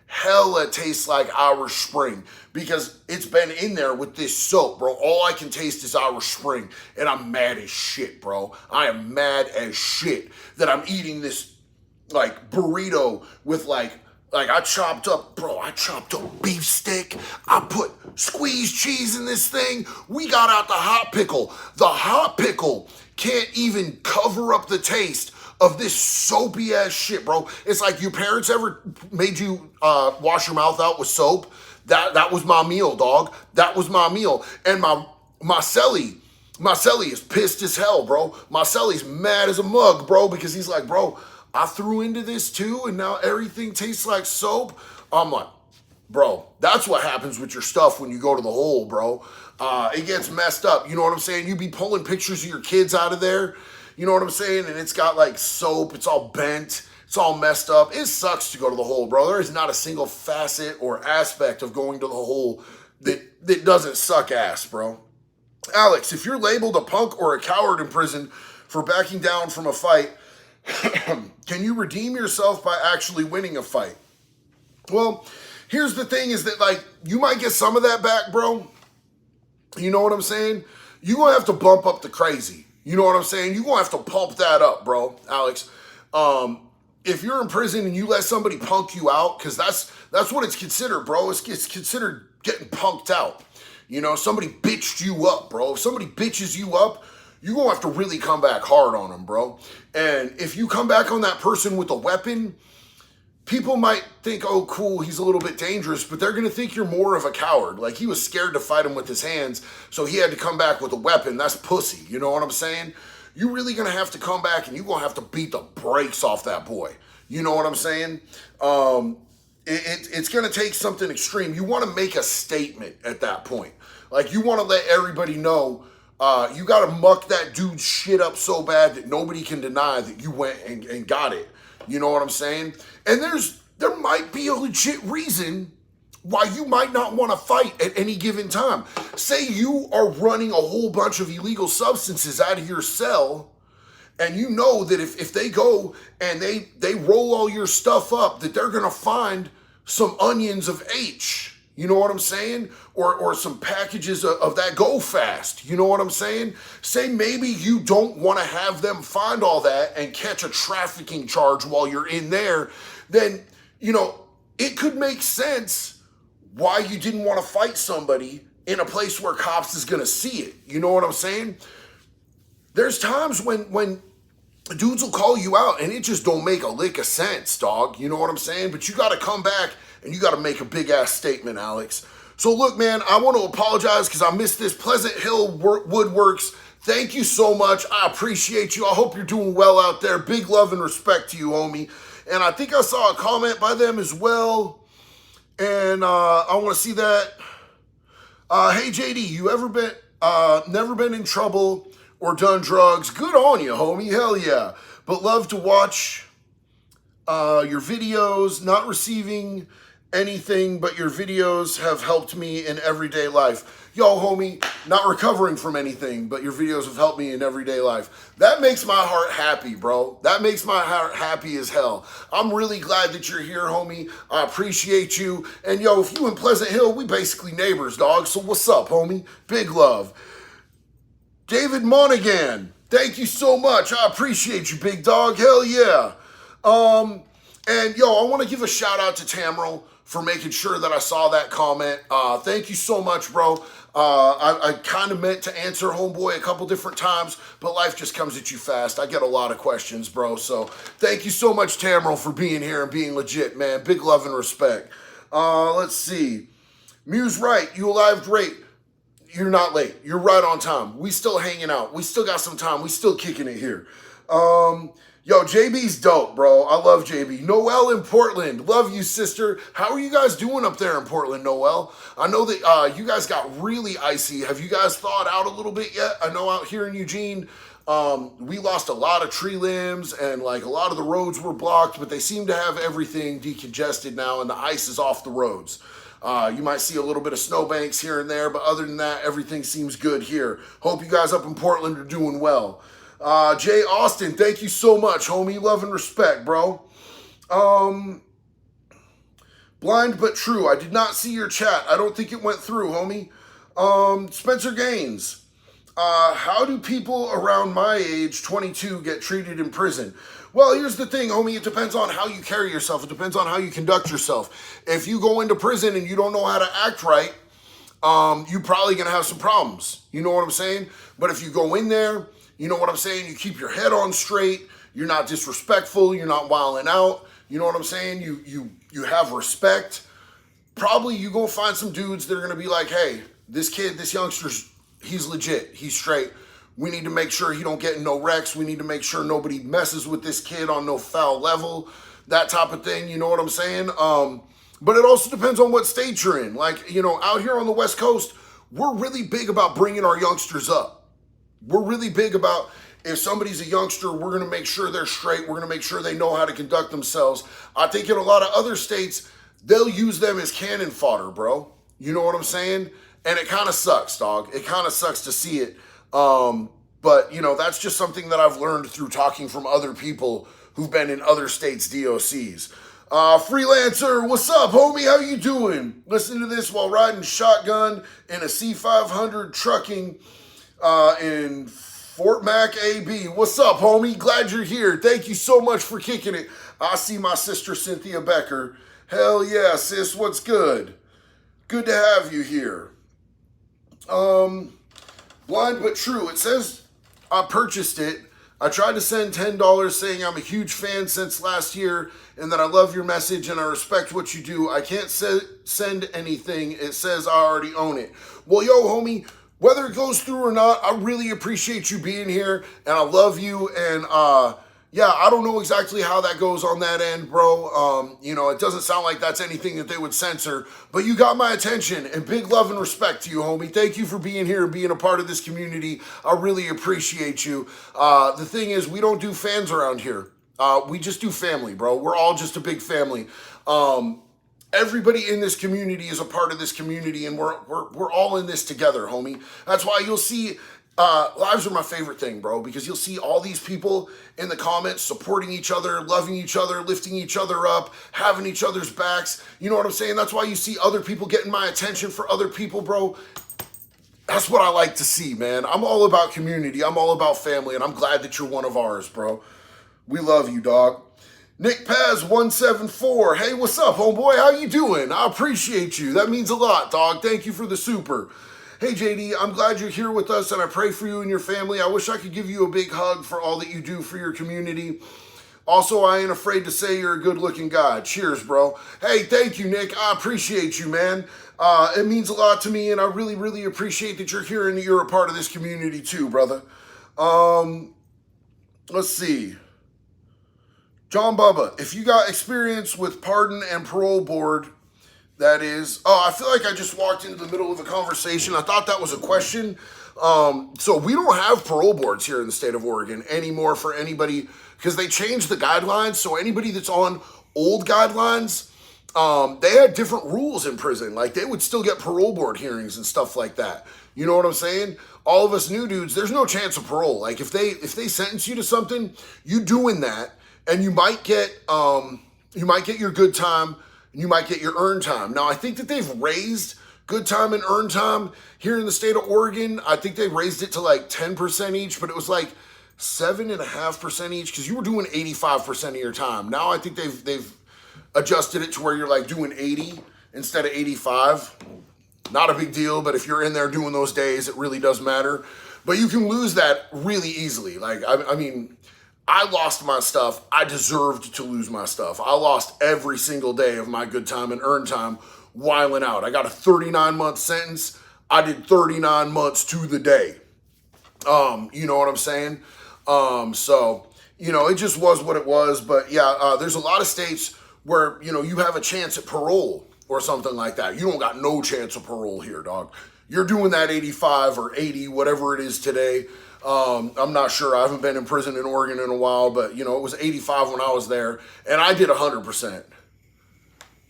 Hella tastes like Irish Spring because it's been in there with this soap, bro. All I can taste is Irish Spring, and I'm mad as shit, bro. I am mad as shit that I'm eating this like burrito with like I chopped up beef stick. I put squeezed cheese in this thing. We got out the hot pickle. The hot pickle can't even cover up the taste of this soapy ass shit, bro. It's like your parents ever made you wash your mouth out with soap. That was my meal, dog. That was my meal. And my celly, Marcelli is pissed as hell, bro. Marcelli's mad as a mug, bro, because he's like, bro, I threw into this too, and now everything tastes like soap. I'm like, bro, that's what happens with your stuff when you go to the hole, bro. It gets messed up. You know what I'm saying? You be pulling pictures of your kids out of there. You know what I'm saying? And it's got like soap. It's all bent. It's all messed up. It sucks to go to the hole, bro. There is not a single facet or aspect of going to the hole that doesn't suck ass, bro. Alex, if you're labeled a punk or a coward in prison for backing down from a fight, can you redeem yourself by actually winning a fight? Well, here's the thing is that, like, you might get some of that back, bro. You know what I'm saying? You're going to have to bump up the crazy. You know what I'm saying? You're going to have to pump that up, bro, Alex. If you're in prison and you let somebody punk you out, because that's what it's considered, bro. It's considered getting punked out. You know, somebody bitched you up, bro. If somebody bitches you up, you're going to have to really come back hard on them, bro. And if you come back on that person with a weapon, people might think, oh, cool, he's a little bit dangerous, but they're going to think you're more of a coward. Like, he was scared to fight him with his hands, so he had to come back with a weapon. That's pussy. You know what I'm saying? You're really going to have to come back, and you're going to have to beat the brakes off that boy. You know what I'm saying? It's going to take something extreme. You want to make a statement at that point. Like, you want to let everybody know you got to muck that dude's shit up so bad that nobody can deny that you went and got it. You know what I'm saying? And there might be a legit reason why you might not want to fight at any given time. Say you are running a whole bunch of illegal substances out of your cell, and you know that if they go and they roll all your stuff up, that they're going to find some onions of H. You know what I'm saying? Or some packages of that Go Fast. You know what I'm saying? Say maybe you don't want to have them find all that and catch a trafficking charge while you're in there. Then, you know, it could make sense why you didn't want to fight somebody in a place where cops is going to see it. You know what I'm saying? There's times when dudes will call you out and it just don't make a lick of sense, dog. You know what I'm saying? But you got to come back and you got to make a big ass statement, Alex. So look, man, I want to apologize because I missed this. Pleasant Hill Woodworks, thank you so much. I appreciate you. I hope you're doing well out there. Big love and respect to you, homie. And I think I saw a comment by them as well. And I want to see that. Hey, JD, you ever been, never been in trouble or done drugs? Good on you, homie. Hell yeah. But love to watch your videos. Not receiving anything, but your videos have helped me in everyday life. Yo, homie, not recovering from anything, but your videos have helped me in everyday life. That makes my heart happy, bro. That makes my heart happy as hell. I'm really glad that you're here, homie. I appreciate you. And yo, if you in Pleasant Hill, we basically neighbors, dog. So what's up, homie? Big love. David Monaghan, thank you so much. I appreciate you, big dog. Hell yeah. And yo, I want to give a shout out to Tamriel for making sure that I saw that comment. Thank you so much, bro. I kind of meant to answer homeboy a couple different times, but life just comes at you fast. I get a lot of questions, bro. So thank you so much, Tamriel, for being here and being legit, man. Big love and respect. Let's see. Muse right, you alive? Great. You're not late. You're right on time. We still hanging out. We still got some time. We still kicking it here. Yo, JB's dope, bro. I love JB. Noelle in Portland. Love you, sister. How are you guys doing up there in Portland, Noelle? I know that you guys got really icy. Have you guys thawed out a little bit yet? I know out here in Eugene, we lost a lot of tree limbs and like a lot of the roads were blocked, but they seem to have everything decongested now and the ice is off the roads. You might see a little bit of snowbanks here and there, but other than that, everything seems good here. Hope you guys up in Portland are doing well. Jay Austin, thank you so much, homie. Love and respect, bro. Blind but true. I did not see your chat. I don't think it went through, homie. Spencer Gaines. How do people around my age, 22, get treated in prison? Well, here's the thing, homie. It depends on how you carry yourself. It depends on how you conduct yourself. If you go into prison and you don't know how to act right, you're probably going to have some problems. You know what I'm saying? But if you go in there, you know what I'm saying? You keep your head on straight. You're not disrespectful. You're not wilding out. You know what I'm saying? You have respect. Probably you go find some dudes that are going to be like, hey, this kid, this youngster's, he's legit. He's straight. We need to make sure he don't get in no wrecks. We need to make sure nobody messes with this kid on no foul level, that type of thing. You know what I'm saying? But it also depends on what state you're in. Like, you know, out here on the West Coast, we're really big about bringing our youngsters up. We're really big about, if somebody's a youngster, we're going to make sure they're straight. We're going to make sure they know how to conduct themselves. I think in a lot of other states, they'll use them as cannon fodder, bro. You know what I'm saying? And it kind of sucks, dog. It kind of sucks to see it. But, you know, that's just something that I've learned through talking from other people who've been in other states' DOCs. Freelancer, what's up, homie? How you doing? Listen to this while riding shotgun in a C500 trucking in Fort Mac, AB. What's up, homie? Glad you're here. Thank you so much for kicking it. I see my sister Cynthia Becker. Hell yeah, sis. What's good? Good to have you here. Blind but true. It says I purchased it. I tried to send $10 saying I'm a huge fan since last year and that I love your message and I respect what you do. I can't send anything. It says I already own it. Well, yo, homie, whether it goes through or not, I really appreciate you being here and I love you. And yeah, I don't know exactly how that goes on that end, bro. You know, it doesn't sound like that's anything that they would censor, but you got my attention and big love and respect to you, homie. Thank you for being here and being a part of this community. I really appreciate you. The thing is, we don't do fans around here. We just do family, bro. We're all just a big family. Everybody in this community is a part of this community, and we're all in this together, homie. That's why you'll see lives are my favorite thing, bro, because you'll see all these people in the comments supporting each other, loving each other, lifting each other up, having each other's backs. You know what I'm saying? That's why you see other people getting my attention for other people, bro. That's what I like to see, man. I'm all about community. I'm all about family, and I'm glad that you're one of ours, bro. We love you, dog. Nick Paz 174. Hey, what's up, homeboy? How you doing? I appreciate you. That means a lot, dog. Thank you for the super. Hey, JD, I'm glad you're here with us, and I pray for you and your family. I wish I could give you a big hug for all that you do for your community. Also, I ain't afraid to say you're a good-looking guy. Cheers, bro. Hey, thank you, Nick. I appreciate you, man. It means a lot to me, and I really, really appreciate that you're here and that you're a part of this community too, brother. Let's see. John Bubba, if you got experience with pardon and parole board, that is, oh, I feel like I just walked into the middle of a conversation. I thought that was a question. So we don't have parole boards here in the state of Oregon anymore for anybody because they changed the guidelines. So anybody that's on old guidelines, they had different rules in prison. Like they would still get parole board hearings and stuff like that. You know what I'm saying? All of us new dudes, there's no chance of parole. Like if they sentence you to something, you doing that, and you might get your good time. You might get your earned time. Now, I think that they've raised good time and earned time here in the state of Oregon. I think they raised it to like 10% each, but it was like 7.5% each because you were doing 85% of your time. Now I think they've adjusted it to where you're like doing 80 instead of 85. Not a big deal, but if you're in there doing those days, it really does matter. But you can lose that really easily. Like, I mean, I lost my stuff. I deserved to lose my stuff. I lost every single day of my good time and earned time whiling out. I got a 39-month sentence. I did 39 months to the day. You know what I'm saying? So, you know, it just was what it was. But yeah, there's a lot of states where, you know, you have a chance at parole or something like that. You don't got no chance of parole here, dog. You're doing that 85 or 80, whatever it is today. I'm not sure. I haven't been in prison in Oregon in a while, but you know, it was 85 when I was there and I did 100%.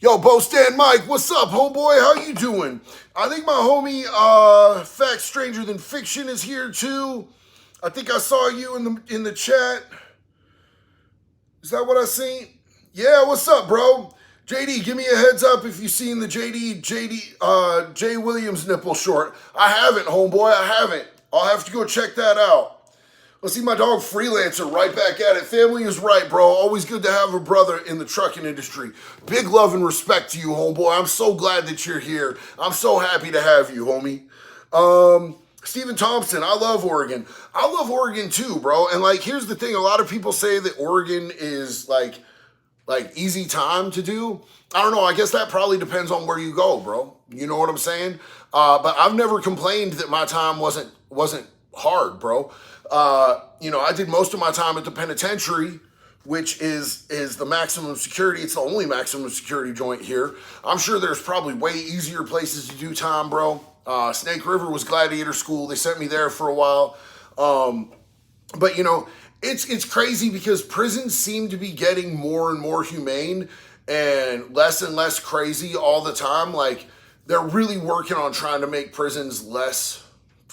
Yo, Bo Stan Mike, what's up, homeboy? How you doing? I think my homie, Fact Stranger Than Fiction is here too. I think I saw you in the chat. Is that what I seen? Yeah, what's up, bro? JD, give me a heads up if you've seen the Jay Williams nipple short. I haven't, homeboy, I haven't. I'll have to go check that out. Let's see my dog Freelancer right back at it. Family is right, bro. Always good to have a brother in the trucking industry. Big love and respect to you, homeboy. I'm so glad that you're here. I'm so happy to have you, homie. Stephen Thompson, I love Oregon. I love Oregon too, bro. And like, here's the thing. A lot of people say that Oregon is like easy time to do. I don't know. I guess that probably depends on where you go, bro. You know what I'm saying? But I've never complained that my time wasn't hard, bro. I did most of my time at the penitentiary, which is the maximum security. It's the only maximum security joint here. I'm sure there's probably way easier places to do time, bro. Snake River was gladiator school. They sent me there for a while. But it's crazy because prisons seem to be getting more and more humane and less crazy all the time. Like, they're really working on trying to make prisons less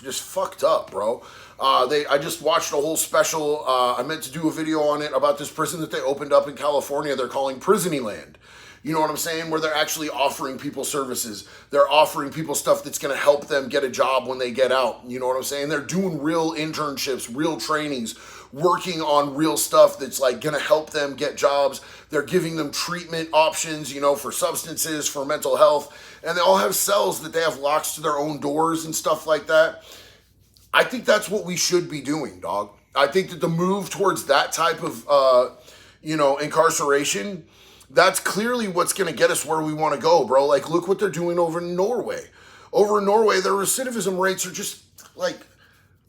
just fucked up, bro. I just watched a whole special. I meant to do a video on it about this prison that they opened up in California. They're calling Prisonyland. You know what I'm saying? Where they're actually offering people services. They're offering people stuff that's going to help them get a job when they get out. You know what I'm saying? They're doing real internships, real trainings, working on real stuff that's like going to help them get jobs. They're giving them treatment options, for substances, for mental health. And they all have cells that they have locks to their own doors and stuff like that. I think that's what we should be doing, dog. I think that the move towards that type of, incarceration, that's clearly what's going to get us where we want to go, bro. Like, look what they're doing over in Norway. Over in Norway, their recidivism rates are just, like,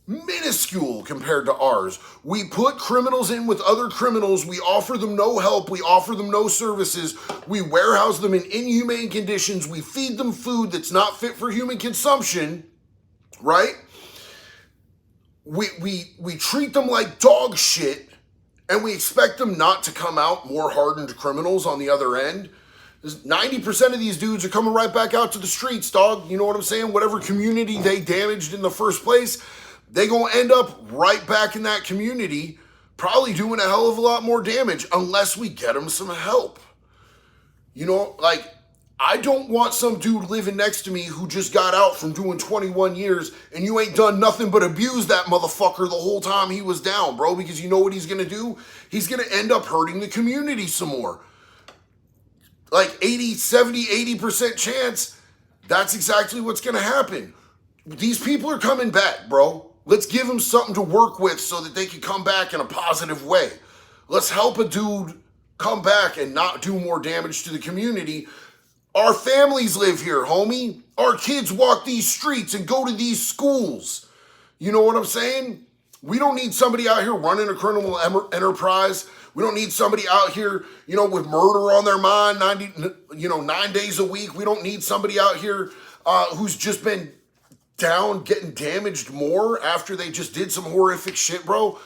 minuscule compared to ours. We put criminals in with other criminals. We offer them no help. We offer them no services. We warehouse them in inhumane conditions. We feed them food that's not fit for human consumption, right? We treat them like dog shit, and we expect them not to come out more hardened criminals on the other end. 90% of these dudes are coming right back out to the streets, dog. You know what I'm saying? Whatever community they damaged in the first place, they gonna end up right back in that community, probably doing a hell of a lot more damage unless we get them some help. I don't want some dude living next to me who just got out from doing 21 years and you ain't done nothing but abuse that motherfucker the whole time he was down, bro, because you know what he's gonna do? He's gonna end up hurting the community some more. Like 80% chance that's exactly what's gonna happen. These people are coming back, bro. Let's give them something to work with so that they can come back in a positive way. Let's help a dude come back and not do more damage to the community. Our families live here, homie. Our kids walk these streets and go to these schools. You know what I'm saying? We don't need somebody out here running a criminal enterprise. We don't need somebody out here, with murder on their mind 9 days a week. We don't need somebody out here who's just been down, getting damaged more after they just did some horrific shit, bro.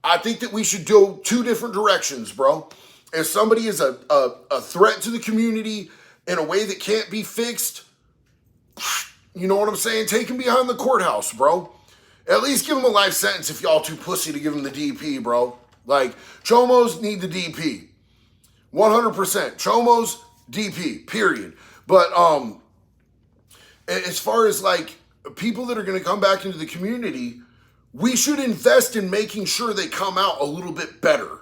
I think that we should go two different directions, bro. If somebody is a threat to the community in a way that can't be fixed, you know what I'm saying? Take him behind the courthouse, bro. At least give him a life sentence if y'all too pussy to give him the DP, bro. Like, Chomos need the DP. 100%. Chomos, DP, period. But as far as, like, people that are going to come back into the community, we should invest in making sure they come out a little bit better.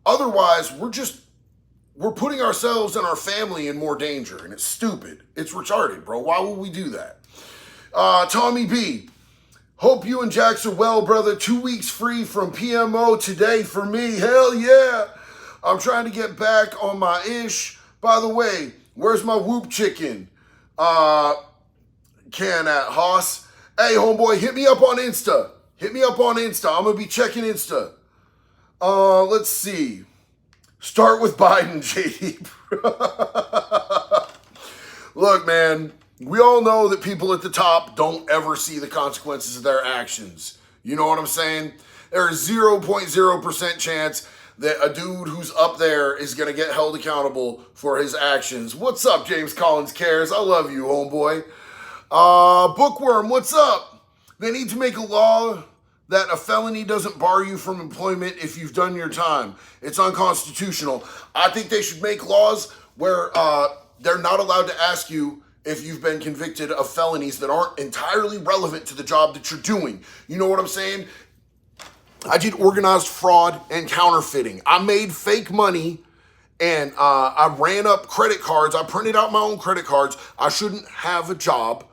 Otherwise, we're putting ourselves and our family in more danger, and it's stupid. It's retarded, bro. Why would we do that? Tommy B, hope you and Jax are well, brother. 2 weeks free from PMO today for me. Hell yeah. I'm trying to get back on my ish. By the way, where's my whoop chicken? Can at Haas. Hey, homeboy, hit me up on Insta. I'm going to be checking Insta. Let's see. Start with Biden, JD. Look, man, we all know that people at the top don't ever see the consequences of their actions. You know what I'm saying? There is 0.0% chance that a dude who's up there is going to get held accountable for his actions. What's up, James Collins Cares? I love you, homeboy. Bookworm, what's up? They need to make a law that a felony doesn't bar you from employment if you've done your time. It's unconstitutional. I think they should make laws where they're not allowed to ask you if you've been convicted of felonies that aren't entirely relevant to the job that you're doing. You know what I'm saying? I did organized fraud and counterfeiting. I made fake money and I ran up credit cards. I printed out my own credit cards. I shouldn't have a job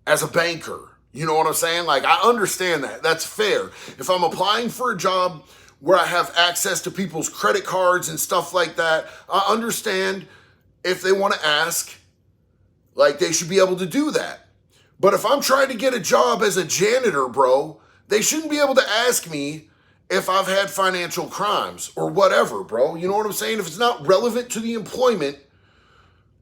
as a banker. You know what I'm saying? Like, I understand that. That's fair. If I'm applying for a job where I have access to people's credit cards and stuff like that, I understand if they want to ask, like, they should be able to do that. But if I'm trying to get a job as a janitor, bro, they shouldn't be able to ask me if I've had financial crimes or whatever, bro. You know what I'm saying? If it's not relevant to the employment,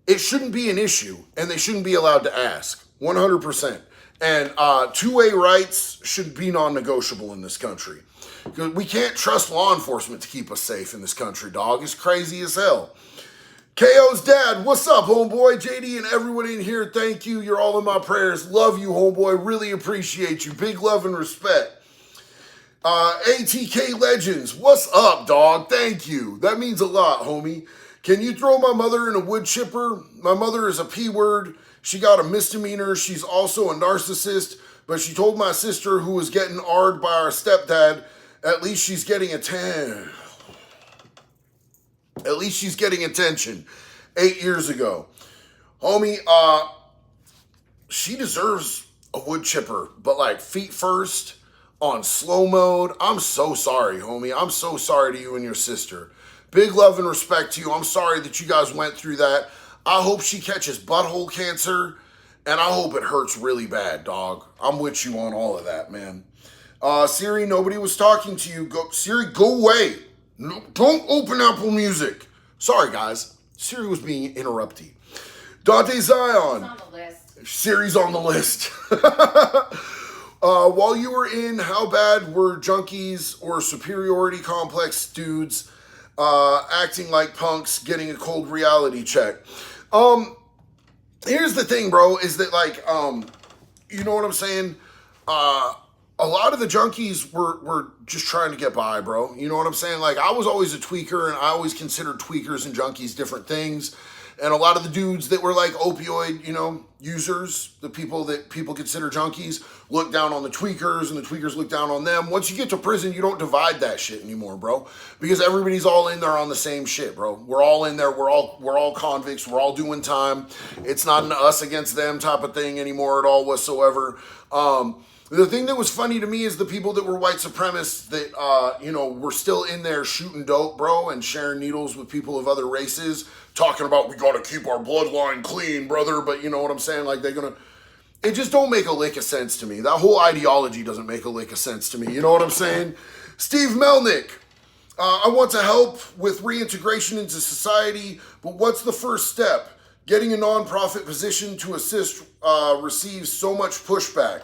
it shouldn't be an issue, and they shouldn't be allowed to ask. 100%. And two-way rights should be non-negotiable in this country. Because we can't trust law enforcement to keep us safe in this country, dog. It's crazy as hell. KO's dad, what's up, homeboy? JD and everyone in here, thank you. You're all in my prayers. Love you, homeboy. Really appreciate you. Big love and respect. ATK Legends, what's up, dog? Thank you. That means a lot, homie. Can you throw my mother in a wood chipper? My mother is a P-word. She got a misdemeanor. She's also a narcissist, but she told my sister who was getting AR'd by our stepdad, at least she's getting attention. At least she's getting attention. 8 years ago. Homie, she deserves a wood chipper, but like feet first on slow mode. I'm so sorry, homie. I'm so sorry to you and your sister. Big love and respect to you. I'm sorry that you guys went through that. I hope she catches butthole cancer, and I hope it hurts really bad, dog. I'm with you on all of that, man. Siri, nobody was talking to you. Siri, go away. No, don't open Apple Music. Sorry, guys. Siri was being interrupted. Dante Zion. It's on the list. Siri's on the list. While you were in, how bad were junkies or superiority complex dudes acting like punks getting a cold reality check? Here's the thing, bro, is that like, you know what I'm saying? A lot of the junkies were just trying to get by, bro. You know what I'm saying? Like, I was always a tweaker, and I always considered tweakers and junkies different things. And a lot of the dudes that were like opioid, you know, users, the people that people consider junkies, look down on the tweakers, and the tweakers look down on them. Once you get to prison, you don't divide that shit anymore, bro. Because everybody's all in there on the same shit, bro. We're all in there. We're all convicts. We're all doing time. It's not an us against them type of thing anymore at all whatsoever. The thing that was funny to me is the people that were white supremacists that, you know, were still in there shooting dope, bro, and sharing needles with people of other races, talking about we got to keep our bloodline clean, brother, but you know what I'm saying? Like, they're going to... It just don't make a lick of sense to me. That whole ideology doesn't make a lick of sense to me. You know what I'm saying? Steve Melnick, I want to help with reintegration into society, but what's the first step? Getting a nonprofit position to assist receives so much pushback.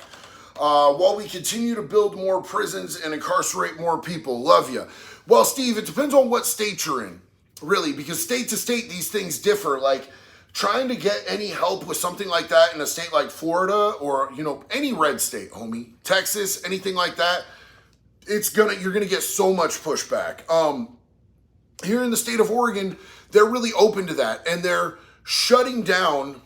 While we continue to build more prisons and incarcerate more people. Love you. Well, Steve, it depends on what state you're in, really, because state to state, these things differ. Like, trying to get any help with something like that in a state like Florida or, you know, any red state, homie, Texas, anything like that, you're gonna get so much pushback. Here in the state of Oregon, they're really open to that, and they're shutting down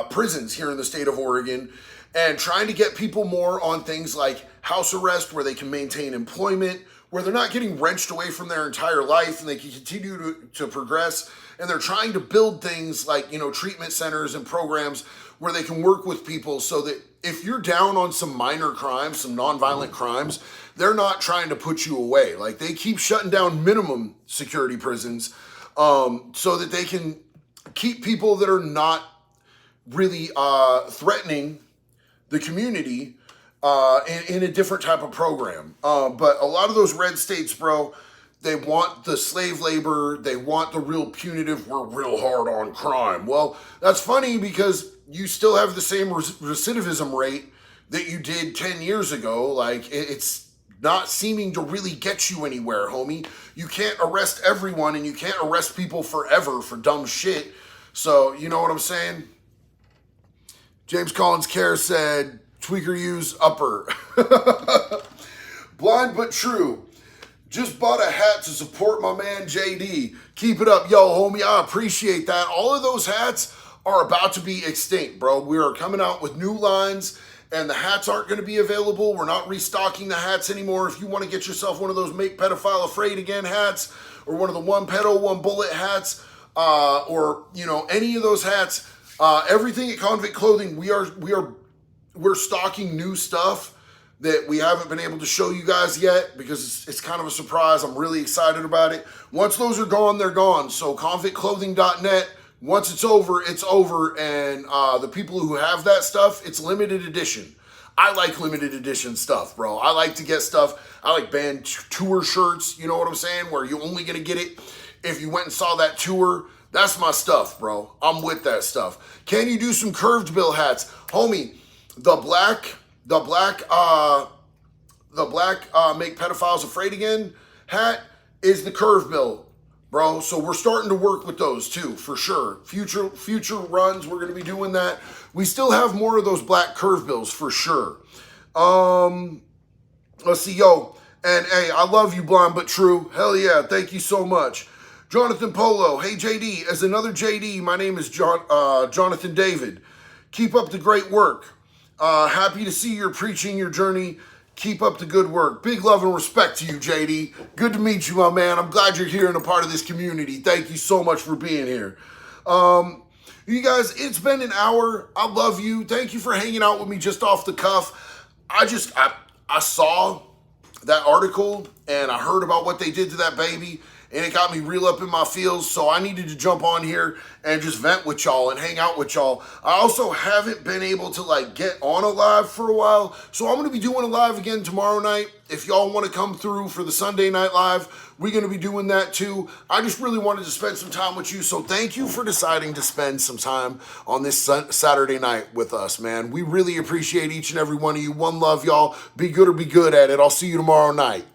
prisons here in the state of Oregon and trying to get people more on things like house arrest, where they can maintain employment, where they're not getting wrenched away from their entire life and they can continue to progress. And they're trying to build things like, you know, treatment centers and programs where they can work with people so that if you're down on some minor crimes, some nonviolent crimes, they're not trying to put you away. Like, they keep shutting down minimum security prisons so that they can keep people that are not really threatening the community in a different type of program. But a lot of those red states, bro, they want the slave labor. They want the real punitive, we're real hard on crime. Well, that's funny because you still have the same recidivism rate that you did 10 years ago. Like, it's not seeming to really get you anywhere, homie. You can't arrest everyone, and you can't arrest people forever for dumb shit. So, you know what I'm saying? James Collins Care said, tweaker use upper. Blind but true. Just bought a hat to support my man JD. Keep it up, yo, homie. I appreciate that. All of those hats are about to be extinct, bro. We are coming out with new lines, and the hats aren't going to be available. We're not restocking the hats anymore. If you want to get yourself one of those Make Pedophile Afraid Again hats, or one of the one pedo, one bullet hats, or, you know, any of those hats, everything at Convict Clothing, we're stocking new stuff that we haven't been able to show you guys yet because it's kind of a surprise. I'm really excited about it. Once those are gone, they're gone. So convictclothing.net, Once it's over, it's over. And the people who have that stuff, it's limited edition. I like limited edition stuff, bro. I like to get stuff. I like band tour shirts, you know what I'm saying? Where you're only going to get it if you went and saw that tour. That's my stuff, bro. I'm with that stuff. Can you do some curved bill hats? Homie, the black Make Pedophiles Afraid Again hat is the curve bill, bro. So we're starting to work with those too, for sure. Future runs, we're gonna be doing that. We still have more of those black curve bills for sure. Let's see, yo. And hey, I love you, Blonde But True. Hell yeah, thank you so much. Jonathan Polo, hey JD, as another JD, my name is Jonathan David. Keep up the great work. Happy to see you're preaching your journey. Keep up the good work. Big love and respect to you, JD. Good to meet you, my man. I'm glad you're here and a part of this community. Thank you so much for being here. You guys, it's been an hour. I love you. Thank you for hanging out with me just off the cuff. I saw that article and I heard about what they did to that baby, and it got me real up in my feels, so I needed to jump on here and just vent with y'all and hang out with y'all. I also haven't been able to like get on a live for a while, so I'm gonna be doing a live again tomorrow night. If y'all wanna come through for the Sunday night live, we're gonna be doing that too. I just really wanted to spend some time with you, so thank you for deciding to spend some time on this Saturday night with us, man. We really appreciate each and every one of you. One love, y'all. Be good or be good at it. I'll see you tomorrow night.